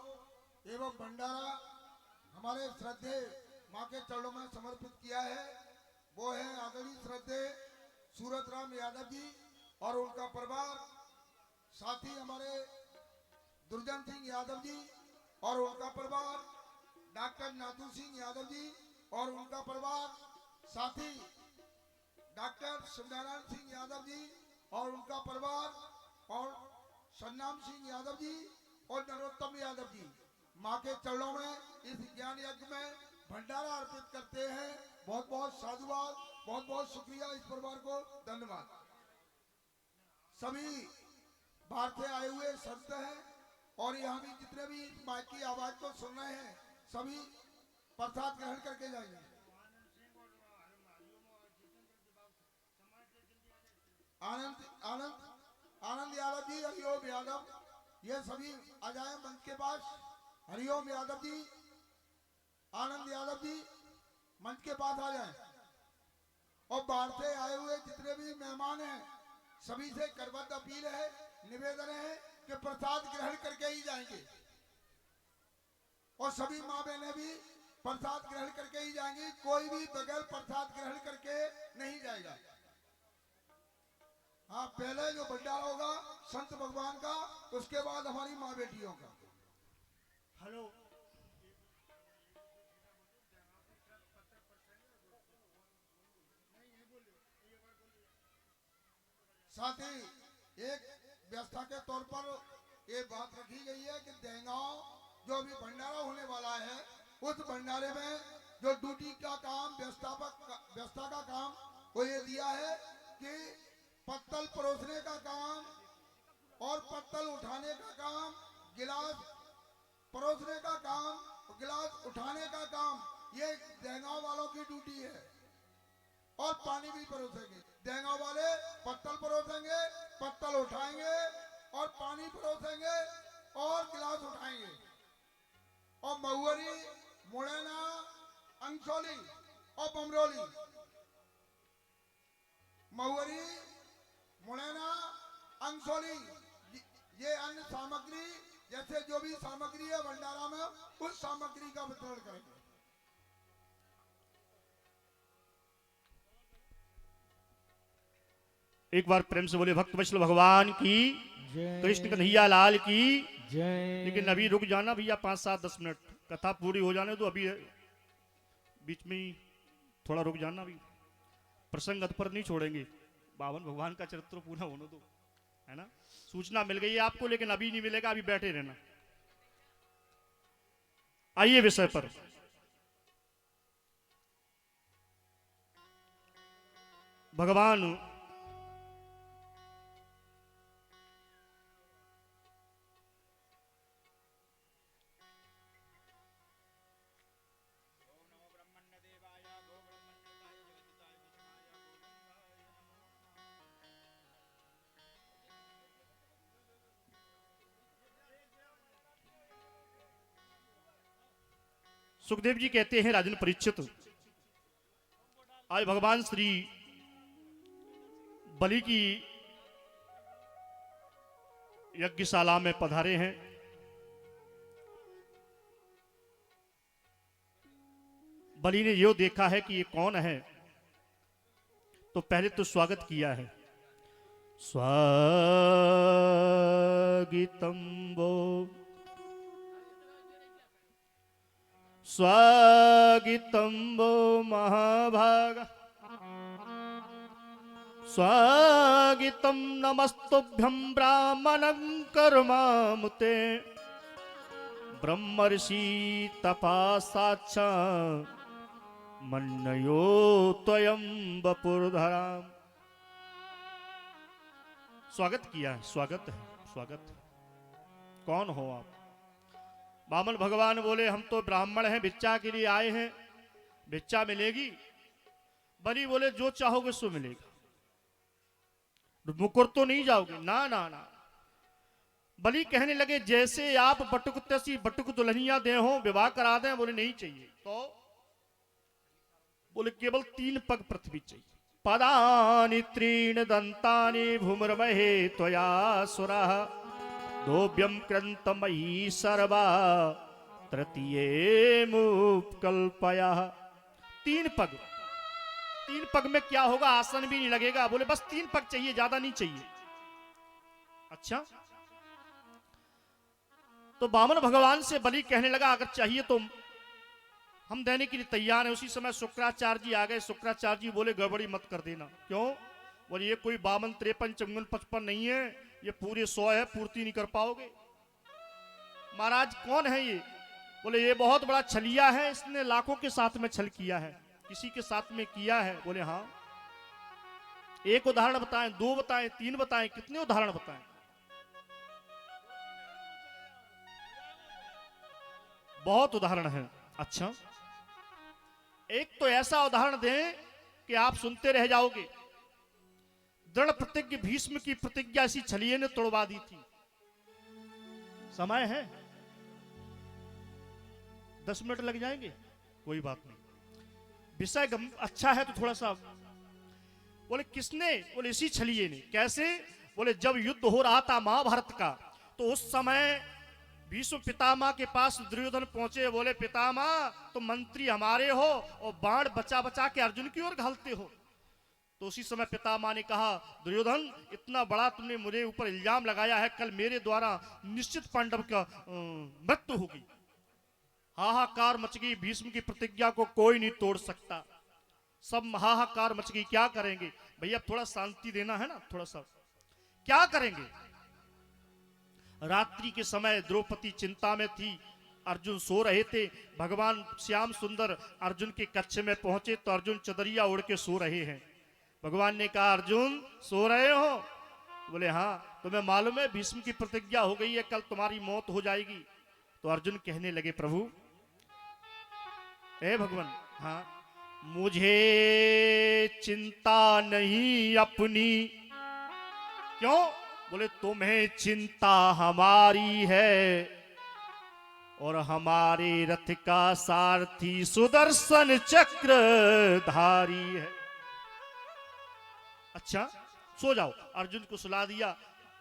एवं भंडारा हमारे श्रद्धे माँ के चरणों में समर्पित किया है, वो है आदरणीय श्रद्धे सूरत राम यादव जी और उनका परिवार, साथी हमारे दुर्जन सिंह यादव जी और उनका परिवार, डॉक्टर नाथू सिंह यादव जी और उनका परिवार, साथी डॉक्टर शिवनारायण सिंह यादव जी और उनका परिवार, और सन्नाम सिंह यादव जी और नरोत्तम यादव जी माँ के चरणों में इस ज्ञान यज्ञ में भंडारा अर्पित करते हैं। बहुत बहुत साधुवाद, बहुत बहुत शुक्रिया, इस परिवार को धन्यवाद। सभी बाहर से आए हुए संत हैं और यहाँ भी जितने भी माइक की आवाज को सुन रहे हैं, सभी प्रसाद ग्रहण करके जाएंगे। आनंद आनंद आनंद यादव जी, हरिओम यादव, ये सभी आ जाए मंच के पास। हरिओम यादव जी, आनंद यादव जी मंच के पास आ जाएं। और बाहर से आए हुए जितने भी मेहमान हैं, सभी से करबद्ध अपील है, निवेदन है कि प्रसाद ग्रहण करके ही जाएंगे और सभी माँ बहनें भी प्रसाद ग्रहण करके ही जाएंगी। कोई भी बगैर प्रसाद ग्रहण करके नहीं जाएगा। हाँ, पहले जो भंडारा होगा संत भगवान का, उसके बाद हमारी माँ बेटियों का। हेलो। साथ ही एक व्यवस्था के तौर पर ये बात रखी गई है कि देंगांव जो अभी भंडारा होने वाला है, उस भंडारे में जो ड्यूटी का काम, व्यवस्था का काम, वो ये दिया है कि पत्तल परोसने का काम और पत्तल उठाने का काम, गिलास परोसने का काम, गिलास उठाने का काम, ये देंगांव वालों की ड्यूटी है। और पानी भी परोसेंगे। देंगांव वाले पत्तल परोसेंगे, पत्तल उठाएंगे और पानी परोसेंगे और गिलास उठाएंगे। और महुअरी, मुड़ैना, अंसोली और बमरोली, महुअरी, मुड़ैना, अंसोली, ये अन्य सामग्री, जैसे जो भी सामग्री है भंडारा में, उस सामग्री का वितरण करेंगे। एक बार प्रेम से बोले भक्त वत्सल भगवान की, कृष्ण कन्हैया लाल की जय। लेकिन अभी रुक जाना भैया, 5-7-10 मिनट कथा पूरी हो जाने दो। अभी बीच में ही थोड़ा रुक जाना, अभी प्रसंग अध पर नहीं छोड़ेंगे। बावन भगवान का चरित्र पूरा होने दो, है ना। सूचना मिल गई है आपको, लेकिन अभी नहीं मिलेगा, अभी बैठे रहना। आइए विषय पर। भगवान सुखदेव जी कहते हैं, राजन परीक्षित, आज भगवान श्री बलि की यज्ञशाला में पधारे हैं। बलि ने यो देखा है कि ये कौन है, तो पहले तो स्वागत किया है। स्वागतम वो स्वागतम वो महाभागा, स्वागतम नमस्तुभ्यं ब्राह्मणं कर्मामुते, ब्रह्मर्षि तपासाच्च मन्नयो त्वयं वपुर्धराम। स्वागत किया है, स्वागत है, स्वागत है। कौन हो आप? वामन भगवान बोले हम तो ब्राह्मण हैं, भिक्षा के लिए आए हैं, भिक्षा मिलेगी? बलि बोले जो चाहोगे सो मिलेगा, मुकुर तो नहीं जाओगे? ना ना ना। बलि कहने लगे जैसे आप बटुक तैसी बटुक दुल्हनिया दे हो, विवाह करा दें। बोले नहीं चाहिए। तो बोले केवल 3 पग पृथ्वी चाहिए। पदानि त्रीण दंतानि भूमर्महे त्वया सुरः दोभ्यम क्रंतमयी सर्वा तृतीये मुपकल्पया। 3 पग। 3 पग में क्या होगा? आसन भी नहीं लगेगा। बोले बस 3 पग चाहिए, ज्यादा नहीं चाहिए। अच्छा, तो वामन भगवान से बलि कहने लगा अगर चाहिए तो हम देने के लिए तैयार हैं। उसी समय शुक्राचार्य जी आ गए। शुक्राचार्य जी बोले गड़बड़ी मत कर देना। क्यों? बोले ये कोई 52, 53, 54, 55 नहीं है, ये पूरे 100 है, पूर्ति नहीं कर पाओगे। महाराज कौन है ये? बोले ये बहुत बड़ा छलिया है, इसने लाखों के साथ में छल किया है। किसी के साथ में किया है? बोले हाँ। एक उदाहरण बताएं, 2 बताएं, 3 बताएं, कितने उदाहरण बताएं? बहुत उदाहरण है। अच्छा, एक तो ऐसा उदाहरण दें कि आप सुनते रह जाओगे। दृढ़ प्रतिज्ञ भीष्म की प्रतिज्ञा इसी छलिए ने तोड़वा दी थी। समय है, 10 मिनट लग जाएंगे, कोई बात नहीं। विषय अच्छा है तो थोड़ा सा। बोले किसने? बोले इसी छलिए ने। कैसे? बोले जब युद्ध हो रहा था महाभारत का, तो उस समय भीष्म पितामह के पास दुर्योधन पहुंचे। बोले पितामह तुम मंत्री हमारे हो और बाण बचा बचा के अर्जुन की ओर घालते हो। तो उसी समय पितामह ने कहा दुर्योधन इतना बड़ा तुमने मुझे ऊपर इल्जाम लगाया है, कल मेरे द्वारा निश्चित पांडव का मृत्यु होगी। हाहाकार मच गई। भीष्म की प्रतिज्ञा को कोई नहीं तोड़ सकता। सब हाहाकार मच गई। क्या करेंगे? भैया थोड़ा शांति देना है ना, थोड़ा सा। क्या करेंगे? रात्रि के समय द्रौपदी चिंता में थी, अर्जुन सो रहे थे। भगवान श्याम सुंदर अर्जुन के कक्ष में पहुंचे तो अर्जुन चदरिया ओढ़ के सो रहे हैं। भगवान ने कहा अर्जुन सो रहे हो? बोले हाँ। तुम्हें मालूम है भीष्म की प्रतिज्ञा हो गई है, कल तुम्हारी मौत हो जाएगी। तो अर्जुन कहने लगे प्रभु हे भगवान, हाँ मुझे चिंता नहीं अपनी। क्यों? बोले तुम्हें चिंता हमारी है और हमारे रथ का सारथी सुदर्शन चक्र धारी है। अच्छा सो जाओ। अर्जुन को सुला दिया।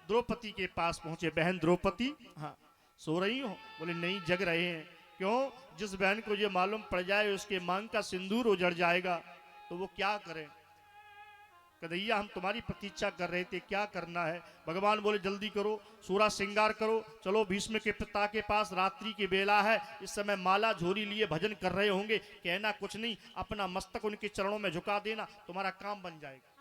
द्रौपदी के पास पहुंचे। बहन द्रौपदी, हाँ सो रही हो? बोले नहीं, जग रहे हैं। क्यों? जिस बहन को ये मालूम पड़ जाए उसके मांग का सिंदूर उजड़ जाएगा तो वो क्या करे। कन्हैया हम तुम्हारी प्रतीक्षा कर रहे थे, क्या करना है? भगवान बोले जल्दी करो, सूरा श्रृंगार करो, चलो भीष्म के पिता के पास। रात्रि की बेला है, इस समय माला झोरी लिए भजन कर रहे होंगे। कहना कुछ नहीं, अपना मस्तक उनके चरणों में झुका देना, तुम्हारा काम बन जाएगा।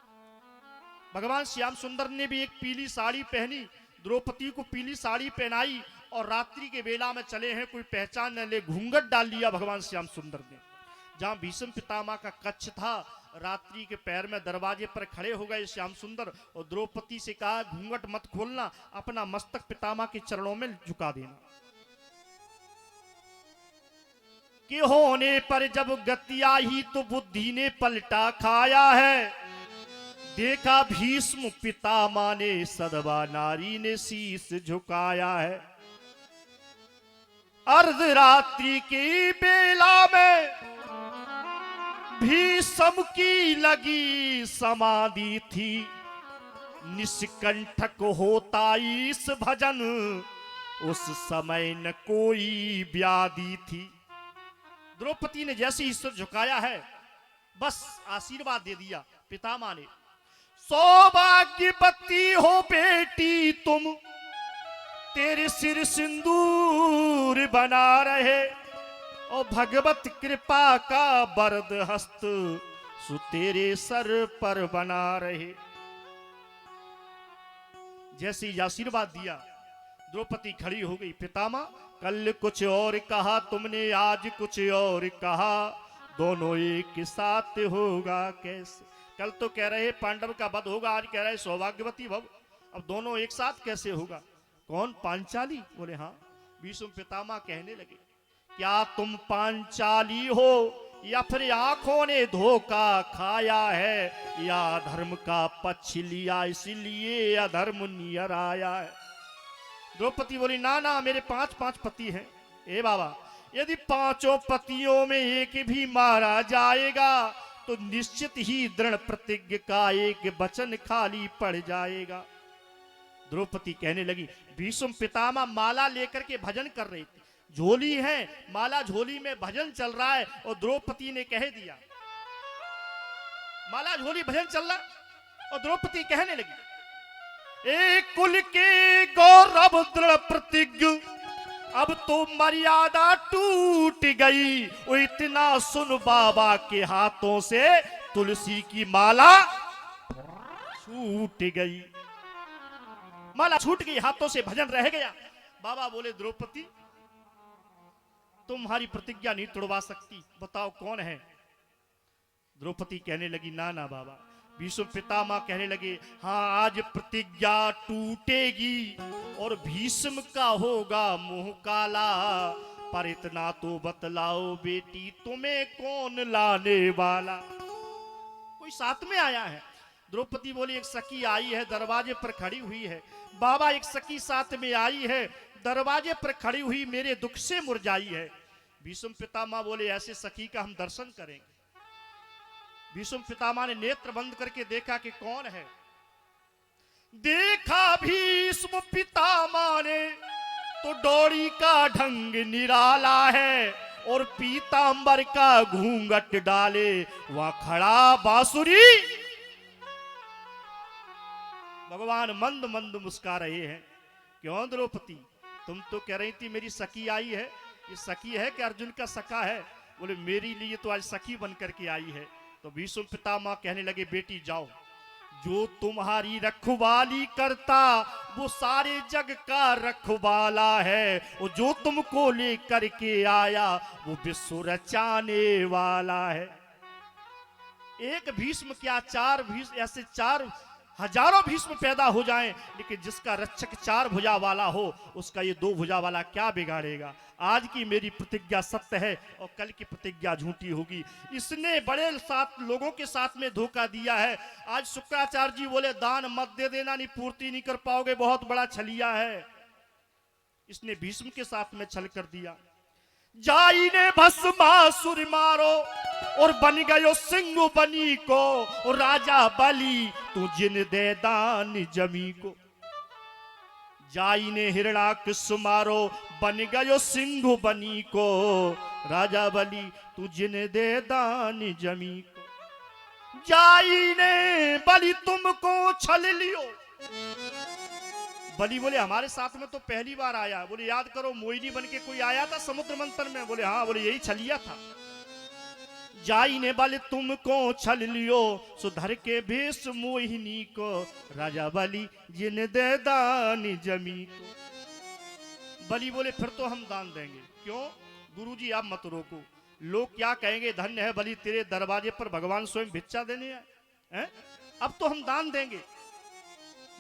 भगवान श्याम सुंदर ने भी एक पीली साड़ी पहनी, द्रौपदी को पीली साड़ी पहनाई और रात्रि के बेला में चले हैं, कोई पहचान न ले, घूंघट डाल लिया भगवान श्याम सुंदर ने। जहां भीष्म पितामह का कक्ष था, रात्रि के पैर में दरवाजे पर खड़े हो गए श्याम सुंदर और द्रौपदी से कहा घूंघट मत खोलना, अपना मस्तक पितामह के चरणों में झुका देना। कि होने पर जब गति आई तो बुद्धि ने पलटा खाया है। देखा भीष्म पितामह ने सदवा नारी ने शीश झुकाया है। अर्धरात्रि की बेला में भीष्म की लगी समाधि थी। निष्कंठक होता इस भजन, उस समय न कोई व्याधि थी। द्रौपदी ने जैसे ही सिर झुकाया है, बस आशीर्वाद दे दिया पितामह ने। सौभाग्यवती हो बेटी तुम, तेरे सिर सिंदूर बना रहे और भगवत कृपा का वरद हस्त सु तेरे सर पर बना रहे। जैसे ही आशीर्वाद दिया, द्रौपदी खड़ी हो गई। पितामह कल कुछ और कहा तुमने, आज कुछ और कहा। दोनों एक साथ होगा कैसे। कल तो कह रहे पांडव का वध होगा, आज कह रहे सौभाग्यवती भव। अब दोनों एक साथ कैसे होगा? कौन? पांचाली? बोले हाँ। भीष्म पितामह कहने लगे, क्या तुम पांचाली हो या फिर आंखों ने धोखा खाया है, या धर्म का पक्ष लिया इसीलिए अधर्म नियर आया है? द्रौपदी बोली, ना ना, मेरे 5 पति हैं। ए बाबा, यदि 5 पतियों में एक भी मारा जाएगा तो निश्चित ही दृढ़ प्रतिज्ञ का एक वचन खाली पड़ जाएगा। द्रौपदी कहने लगी, भीष्म पितामह माला लेकर के भजन कर रहे थे, झोली है, माला झोली में भजन चल रहा है, और द्रौपदी ने कह दिया, माला झोली भजन चल रहा, और द्रौपदी कहने लगी, एक कुल के गौरव दृढ़ प्रतिज्ञ, अब तो मर्यादा टूट गई। वो इतना सुन, बाबा के हाथों से तुलसी की माला छूट गई। माला छूट गई, हाथों से भजन रह गया। बाबा बोले, द्रौपदी तुम्हारी प्रतिज्ञा नहीं तोड़वा सकती, बताओ कौन है? द्रौपदी कहने लगी, ना ना बाबा। भीष्म पितामह कहने लगे, हाँ आज प्रतिज्ञा टूटेगी और भीष्म का होगा मुंह काला, पर इतना तो बतलाओ बेटी, तुम्हें कौन लाने वाला? कोई साथ में आया है? द्रौपदी बोली, एक सखी आई है, दरवाजे पर खड़ी हुई है। बाबा, एक सखी साथ में आई है, दरवाजे पर खड़ी हुई मेरे दुख से मुरझाई है। भीष्म पितामह बोले, ऐसे सखी का हम दर्शन करेंगे। भीष्म पितामह ने नेत्र बंद करके देखा कि कौन है। देखा भीष्म पितामह ने तो डोरी का ढंग निराला है, और पीतांबर का घूंघट डाले वहां खड़ा बांसुरी। भगवान मंद मंद मुस्का रहे हैं। क्यों द्रौपदी, तुम तो कह रही थी मेरी सखी आई है, ये सखी है कि अर्जुन का सखा है? बोले, मेरी लिए तो आज सखी बन करके आई है। तो भीष्म पितामह कहने लगे, बेटी जाओ, जो तुम्हारी रखवाली करता वो सारे जग का रखवाला है, और जो तुमको लेकर के आया वो विश्व रचाने वाला है। एक भीष्म क्या, 4 भीष्म, ऐसे 4 हजारों भीष्म पैदा हो जाएं, लेकिन जिसका रक्षक 4 भुजा वाला हो, उसका ये 2 भुजा वाला क्या बिगाड़ेगा? आज की मेरी प्रतिज्ञा सत्य है और कल की प्रतिज्ञा झूठी होगी। इसने बड़े लोगों के साथ में धोखा दिया है। आज शुक्राचार्य जी बोले, दान मत दे देना, नहीं पूर्ति नहीं कर पाओगे, बहुत बड़ा छलिया है। इसने भीष्म के साथ में छल कर दिया। जाई ने भस्मासुर मारो और बन गयो सिंह बनी को, और राजा बलि तू जिन दे दान जमी को। जाई ने हिरणाकश मारो बन गयो सिंह बनी को, राजा बलि तू जिन दे दान जमी को। जाई ने बलि तुमको छल लियो। बलि बोले, हमारे साथ में तो पहली बार आया। बोले, याद करो मोहिनी बन के कोई आया था समुद्र मंथन में? बोले, हाँ। बोले, यही छलिया था। जाई ने बलि तुमको छल लियो, सुधर के भेष मोहिनी को, राजा बलि जिन दे दान जमी को। बलि बोले, फिर तो हम दान देंगे। क्यों? गुरुजी आप मत रोको, लोग क्या कहेंगे, धन्य है बलि, तेरे दरवाजे पर भगवान स्वयं भिक्षा देने हैं। अब तो हम दान देंगे।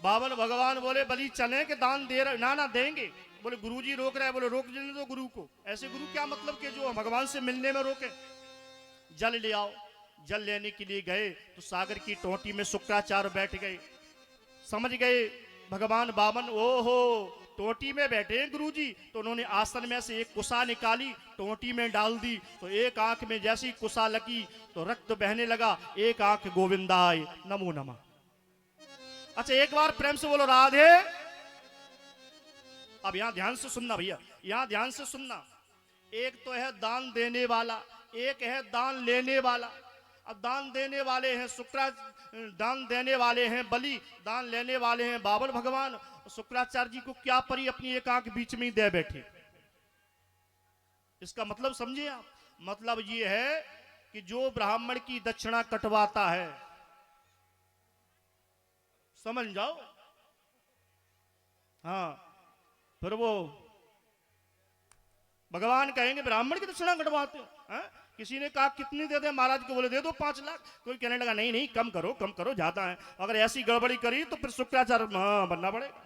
बावन भगवान बोले, बलि चले के दान दे रहे? ना ना, देंगे। बोले, गुरुजी रोक रहे हैं। बोले, रोक देने दो गुरु को। ऐसे गुरु क्या मतलब कि जो भगवान से मिलने में रोके? जल ले आओ। जल लेने के लिए गए तो सागर की टोटी में शुक्राचार्य बैठ गए। समझ गए भगवान बामन, ओहो टोटी में बैठे हैं गुरुजी। तो उन्होंने आसन में से एक कुसा निकाली, टोटी में डाल दी। तो एक आंख में जैसी कुसा लगी तो रक्त बहने लगा, एक आंख गोविंदाय नमो नमः। अच्छा, एक बार प्रेम से बोलो राधे। अब यहां ध्यान से सुनना भैया, यहां ध्यान से सुनना। एक तो है दान देने वाला, एक है दान लेने वाला। अब दान देने वाले हैं दान देने वाले हैं बलि, दान लेने वाले हैं बाबर भगवान। शुक्राचार्य जी को क्या परी अपनी एक आंख बीच में ही दे बैठे। इसका मतलब समझिए आप, मतलब ये है कि जो ब्राह्मण की दक्षिणा कटवाता है, समझ जाओ, हाँ, फिर वो भगवान कहेंगे ब्राह्मण की दक्षिणा कटवाते हो। हैं? किसी ने कहा कितनी दे दे महाराज को, बोले दे दो 5 लाख। कोई कहने लगा नहीं नहीं कम करो ज्यादा है। अगर ऐसी गड़बड़ी करी तो फिर शुक्राचार्य बनना पड़ेगा।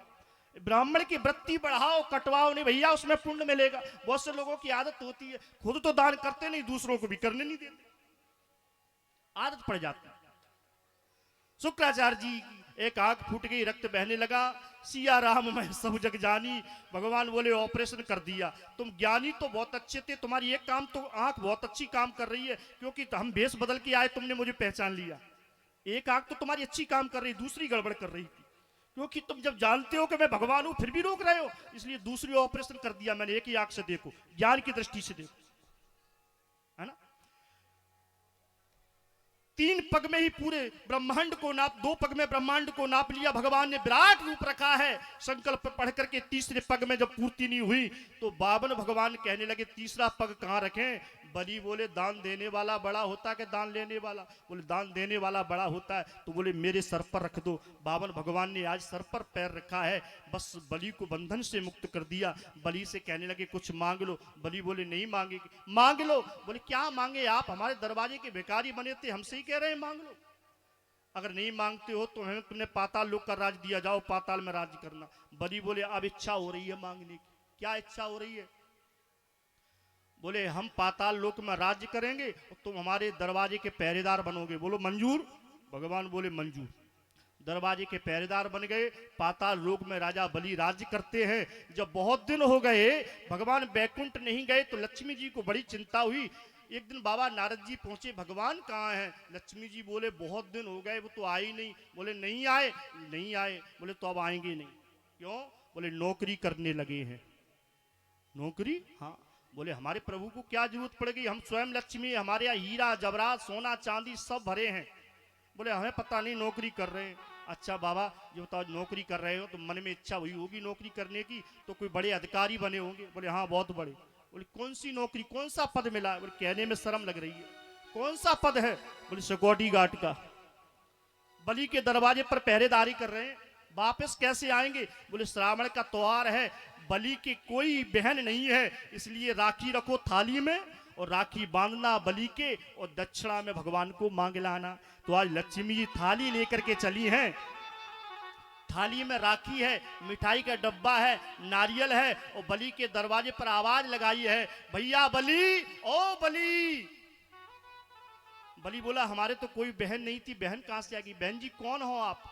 ब्राह्मण की वृत्ति बढ़ाओ कटवाओ नहीं भैया, उसमें पुण्य मिलेगा। बहुत से लोगों की आदत होती है खुद तो दान करते नहीं, दूसरों को भी करने नहीं देते, आदत पड़ जाती है। शुक्राचार्य जी की एक आंख फूट गई, रक्त बहने लगा। सिया राम मैं सब जग जानी। भगवान बोले ऑपरेशन कर दिया। तुम ज्ञानी तो बहुत अच्छे थे, तुम्हारी एक काम तो आंख बहुत अच्छी काम कर रही है, क्योंकि हम भेष बदल के आए, तुमने मुझे पहचान लिया। एक आंख तो तुम्हारी अच्छी काम कर रही, दूसरी गड़बड़ कर रही थी, क्योंकि तुम जब जानते हो कि मैं भगवान हूं फिर भी रोक रहे हो, इसलिए दूसरी ऑपरेशन कर दिया मैंने। एक ही आंख से देखो, ज्ञान की दृष्टि से देखो, है ना। 3 पग में ही पूरे ब्रह्मांड को नाप, 2 पग में ब्रह्मांड को नाप लिया। भगवान ने विराट रूप रखा है। संकल्प पढ़ करके तीसरे पग में जब पूर्ति नहीं हुई तो बावन भगवान कहने लगे तीसरा पग कहां रखें। बलि बोले दान देने वाला बड़ा होता है कि दान लेने वाला? बोले दान देने वाला बड़ा होता है। तो बोले मेरे सर पर रख दो। बावन भगवान ने आज सर पर पैर रखा है, बस बलि को बंधन से मुक्त कर दिया। बलि से कहने लगे कुछ मांग लो। बलि बोले नहीं मांगेगी। मांग लो। बोले क्या मांगे आप, हमारे दरवाजे के भिखारी बने थे, हमसे ही कह रहे हैं मांग लो। अगर नहीं मांगते हो तो हमें तुमने पाताल लोक का राज दिया, जाओ पाताल में राज करना। बलि बोले अब इच्छा हो रही है मांगने की। क्या इच्छा हो रही है? बोले हम पाताल लोक में राज्य करेंगे और तुम हमारे दरवाजे के पहरेदार बनोगे। बोलो मंजूर? भगवान बोले मंजूर। दरवाजे के पहरेदार बन गए। पाताल लोक में राजा बलि राज्य करते हैं। जब बहुत दिन हो गए भगवान बैकुंठ नहीं गए तो लक्ष्मी जी को बड़ी चिंता हुई। एक दिन बाबा नारद जी पहुंचे, भगवान कहाँ हैं? लक्ष्मी जी बोले बहुत दिन हो गए, वो तो आए ही नहीं। बोले नहीं आए? नहीं आए। बोले तो अब आएंगे नहीं। क्यों? बोले नौकरी करने लगे हैं। नौकरी? हाँ। बोले हमारे प्रभु को क्या जरूरत पड़ गई, हम स्वयं लक्ष्मी, हमारे यहाँ हीरा जवरात सोना चांदी सब भरे हैं। बोले हमें पता नहीं नौकरी कर रहे हैं। अच्छा बाबा जो बताओ नौकरी कर रहे हो तो मन में इच्छा हुई होगी नौकरी करने की, तो कोई बड़े अधिकारी बने होंगे। बोले हाँ बहुत बड़े। बोले कौन सी नौकरी, कौन सा पद मिला? बोले कहने में शर्म लग रही है। कौन सा पद है? बोले सिक्योरिटी गार्ड का। बलि के दरवाजे पर पहरेदारी कर रहे हैं। वापस कैसे आएंगे? बोले श्रावण का त्योहार है, बलि की कोई बहन नहीं है, इसलिए राखी रखो थाली में और राखी बांधना बलि के, और दक्षिणा में भगवान को मांग लाना। तो आज लक्ष्मी जी थाली लेकर के चली हैं। थाली में राखी है, मिठाई का डब्बा है, नारियल है, और बलि के दरवाजे पर आवाज लगाई है भैया बलि, ओ बलि। बलि बोला हमारे तो कोई बहन नहीं थी, बहन कहां से आ गई? बहन जी कौन हो आप?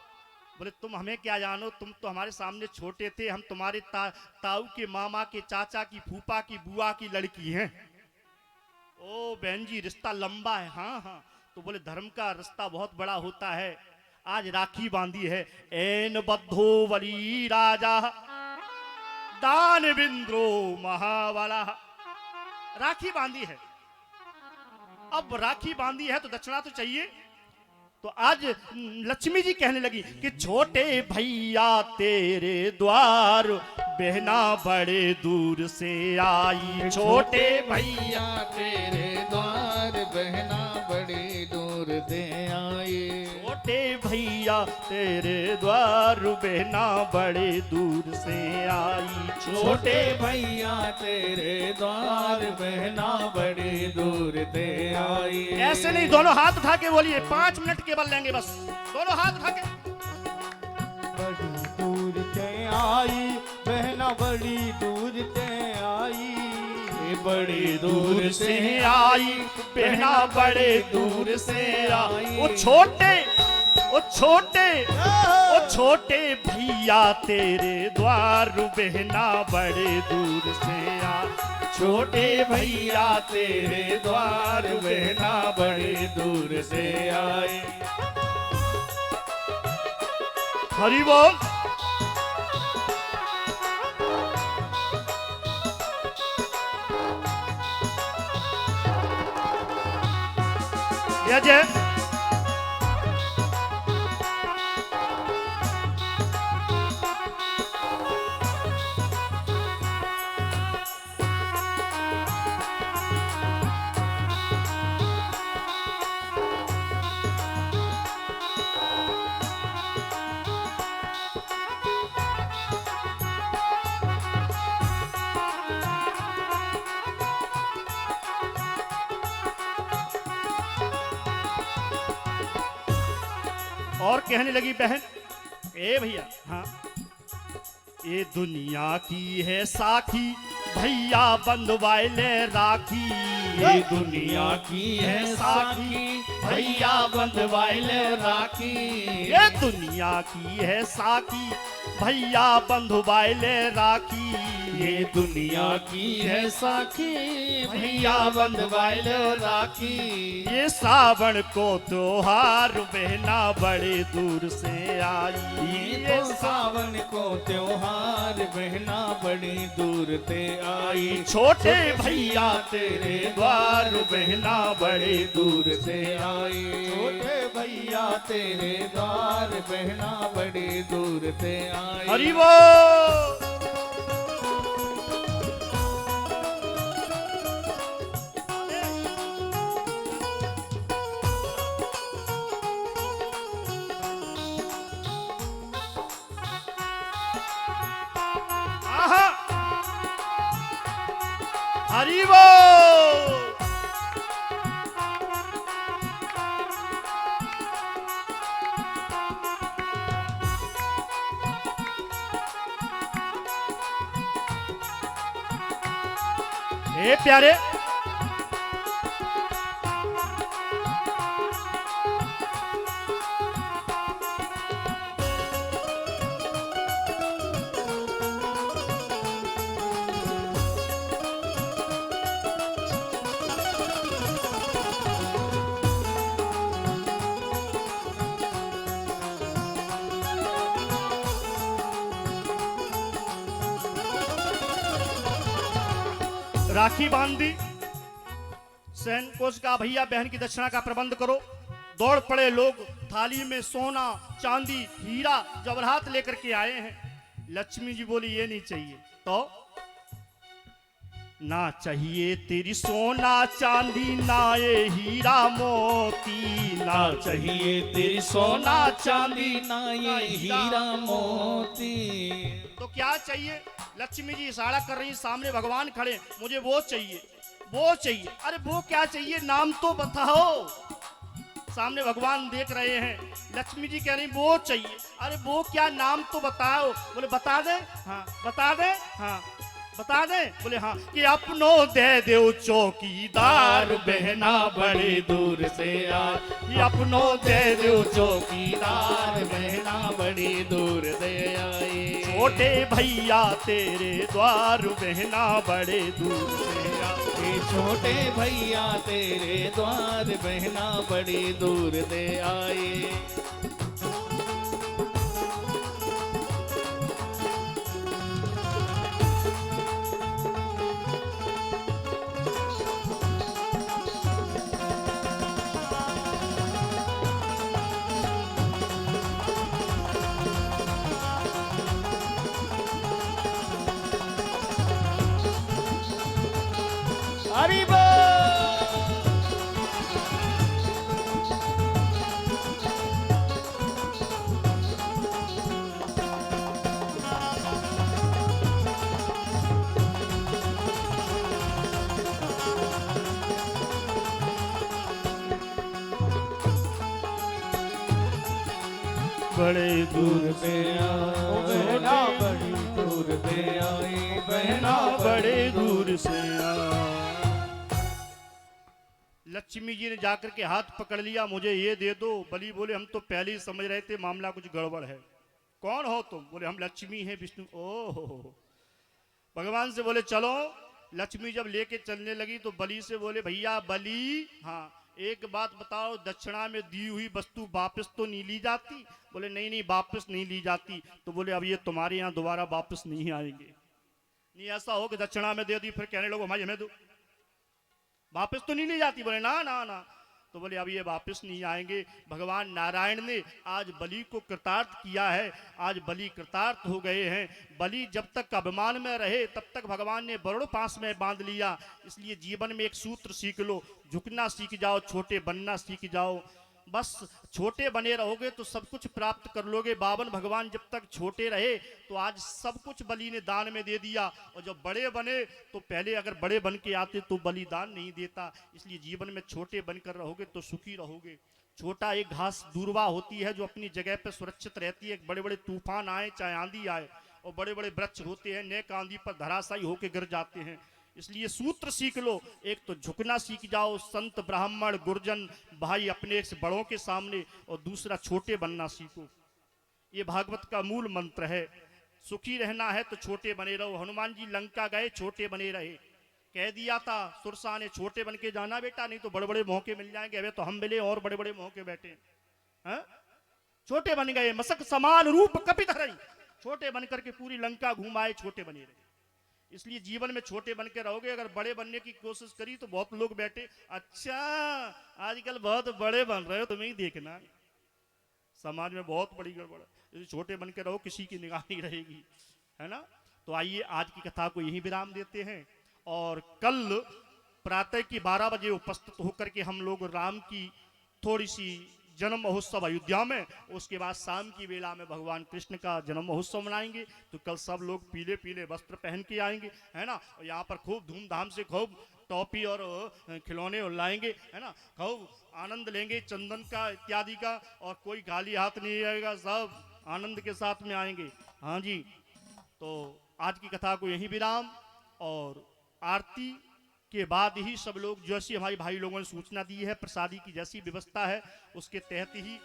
बोले तुम हमें क्या जानो, तुम तो हमारे सामने छोटे थे, हम तुम्हारे ताऊ के मामा के चाचा की फूफा की बुआ की लड़की हैं। ओ बहन जी रिश्ता लंबा है। हाँ हाँ। तो बोले धर्म का रिश्ता बहुत बड़ा होता है। आज राखी बांधी है। एन बद्धो बलि राजा दान बिंद्रो महाबला। राखी बांधी है। अब राखी बांधी है तो दक्षिणा तो चाहिए। तो आज लक्ष्मी जी कहने लगी कि छोटे भैया तेरे द्वार बहना बड़े दूर से आई। छोटे भैया तेरे द्वार बहना बड़े दूर से आई। छोटे भैया तेरे द्वार बहना बड़े दूर से आई। छोटे भैया तेरे द्वार बहना बड़े दूर से आई। ऐसे नहीं, दोनों हाथ उठा के बोलिए, 5 मिनट केवल लेंगे बस। दोनों हाथ उठा के। बड़ी दूर से आई बहना बड़ी दूर से आई। बड़ी दूर से आई बहना बड़े दूर से आई। वो छोटे भैया तेरे द्वार बहना बड़े दूर से आई। छोटे भैया तेरे द्वार बहना बड़े दूर से आए। हरि बोल। जय जय। और कहने लगी बहन, ए भैया, हाँ, ये दुनिया की है साखी, भैया बंधवाए ले राखी। ये दुनिया की है साखी, भैया बंधवाए ले राखी। ये दुनिया की है साखी, भैया बंधुवाए ले राखी। ये दुनिया की है साखी, भैया बंधवाए ले राखी। ये सावन को त्योहार बहना बड़े दूर से आई। ये तो सावन को त्योहार बहना बड़ी दूर ते आई। छोटे भैया तेरे द्वार बहना बड़े दूर से आई। छोटे भैया तेरे द्वार बहना बड़ी दूर से आई। हरि बोल। आहा, हरि बोल। हे प्यारे, राखी बांध दी। सैन कोच का भैया बहन की दक्षिणा का प्रबंध करो। दौड़ पड़े लोग, थाली में सोना चांदी हीरा जवाहरात लेकर के आए हैं। लक्ष्मी जी बोली ये नहीं चाहिए। तो ना चाहिए तेरी सोना चांदी, ना ये हीरा मोती। ना चाहिए तेरी सोना चांदी, ना ये हीरा मोती। तो क्या चाहिए? लक्ष्मी जी इशारा कर रही, सामने भगवान खड़े, मुझे वो चाहिए, वो चाहिए। अरे वो क्या चाहिए, नाम तो बताओ। सामने भगवान देख रहे हैं, लक्ष्मी जी कह रही वो चाहिए। अरे वो क्या, नाम तो बताओ। बोले बता दे, हाँ बता दे, हाँ बता दे। बोले हाँ, कि अपनो दे दो चौकीदार बहना बड़े दूर से आए। ये अपनो दे दो चौकीदार बहना बड़ी दूर से आई। छोटे भैया तेरे द्वार बहना बड़े दूर से आए। छोटे भैया तेरे द्वार बहना बड़ी दूर से आए। हरि बोल। बड़े दूर से आओ बहना बड़ी दूर से आई। बहना बड़े दूर से आए। लक्ष्मी जी ने जाकर के हाथ पकड़ लिया, मुझे ये दे दो। बलि बोले हम तो पहले ही समझ रहे थे मामला कुछ गड़बड़ है। कौन हो तुम? बोले हम लक्ष्मी हैं विष्णु। ओहो, भगवान से बोले चलो। लक्ष्मी जब लेके चलने लगी तो बलि से बोले भैया बलि, हाँ एक बात बताओ, दक्षिणा में दी हुई वस्तु वापस तो नहीं ली जाती? बोले नहीं नहीं वापस नहीं ली जाती। तो बोले अब ये तुम्हारे यहाँ दोबारा वापस नहीं आएंगे। नहीं ऐसा हो कि दक्षिणा में दे दी फिर कहने लोग हमारी हमें दो, वापस तो नहीं ली जाती। बोले ना ना ना। तो बोले अब ये वापस नहीं आएंगे। भगवान नारायण ने आज बलि को कृतार्थ किया है। आज बलि कृतार्थ हो गए हैं। बलि जब तक अभिमान में रहे तब तक भगवान ने वरुण पास में बांध लिया। इसलिए जीवन में एक सूत्र सीख लो, झुकना सीख जाओ, छोटे बनना सीख जाओ। बस छोटे बने रहोगे तो सब कुछ प्राप्त कर लोगे। बावन भगवान जब तक छोटे रहे तो आज सब कुछ बलि ने दान में दे दिया, और जब बड़े बने तो पहले अगर बड़े बन के आते तो बलिदान नहीं देता। इसलिए जीवन में छोटे बनकर रहोगे तो सुखी रहोगे। छोटा एक घास दूर्वा होती है जो अपनी जगह पर सुरक्षित रहती है। बड़े बड़े तूफान आए चाहे आंधी आए, और बड़े बड़े वृक्ष होते हैं नेक आंधी पर धराशायी होकर गिर जाते हैं। इसलिए सूत्र सीख लो, एक तो झुकना सीख जाओ संत ब्राह्मण गुरजन भाई अपने से बड़ों के सामने, और दूसरा छोटे बनना सीखो। ये भागवत का मूल मंत्र है। सुखी रहना है तो छोटे बने रहो। हनुमान जी लंका गए, छोटे बने रहे। कह दिया था सुरसा ने, छोटे बन के जाना बेटा, नहीं तो बड़े बड़े मौके मिल जाएंगे। अबे तो हम मिले और बड़े बड़े मौके बैठे हैं। छोटे बन गए, मसक समान रूप कपित हरई, छोटे बन करके पूरी लंका घुमाए, छोटे बने रहे। इसलिए जीवन में छोटे बन के रहोगे। अगर बड़े बनने की कोशिश करी तो बहुत लोग बैठे, अच्छा आजकल बहुत बड़े बन रहे हो, तुम्हें ही देखना, समाज में बहुत बड़ी गड़बड़ है। छोटे बन के रहो, किसी की निगाह नहीं रहेगी, है ना। तो आइए आज की कथा को यहीं विराम देते हैं, और कल प्रातः की 12 बजे उपस्थित होकर के हम लोग राम की थोड़ी सी जन्म महोत्सव अयोध्या में, उसके बाद शाम की वेला में भगवान कृष्ण का जन्म महोत्सव मनाएंगे। तो कल सब लोग पीले पीले वस्त्र पहन के आएंगे, है ना। और यहाँ पर खूब धूमधाम से खूब टॉफी और खिलौने लाएंगे, है ना। खूब आनंद लेंगे चंदन का इत्यादि का, और कोई खाली हाथ नहीं आएगा, सब आनंद के साथ में आएंगे। हाँ जी, तो आज की कथा को यहीं विराम, और आरती के बाद ही सब लोग, जैसी हमारे भाई लोगों ने सूचना दी है, प्रसादी की जैसी व्यवस्था है उसके तहत ही,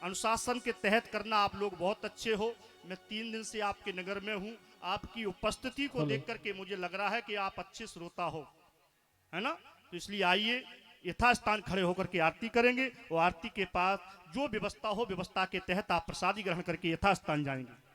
अनुशासन के तहत करना। आप लोग बहुत अच्छे हो। मैं 3 दिन से आपके नगर में हूँ, आपकी उपस्थिति को देख करके मुझे लग रहा है कि आप अच्छे श्रोता हो, है ना। तो इसलिए आइए यथास्थान खड़े होकर के आरती करेंगे, और आरती के पास जो व्यवस्था हो व्यवस्था के तहत आप प्रसादी ग्रहण करके यथास्थान जाएंगे।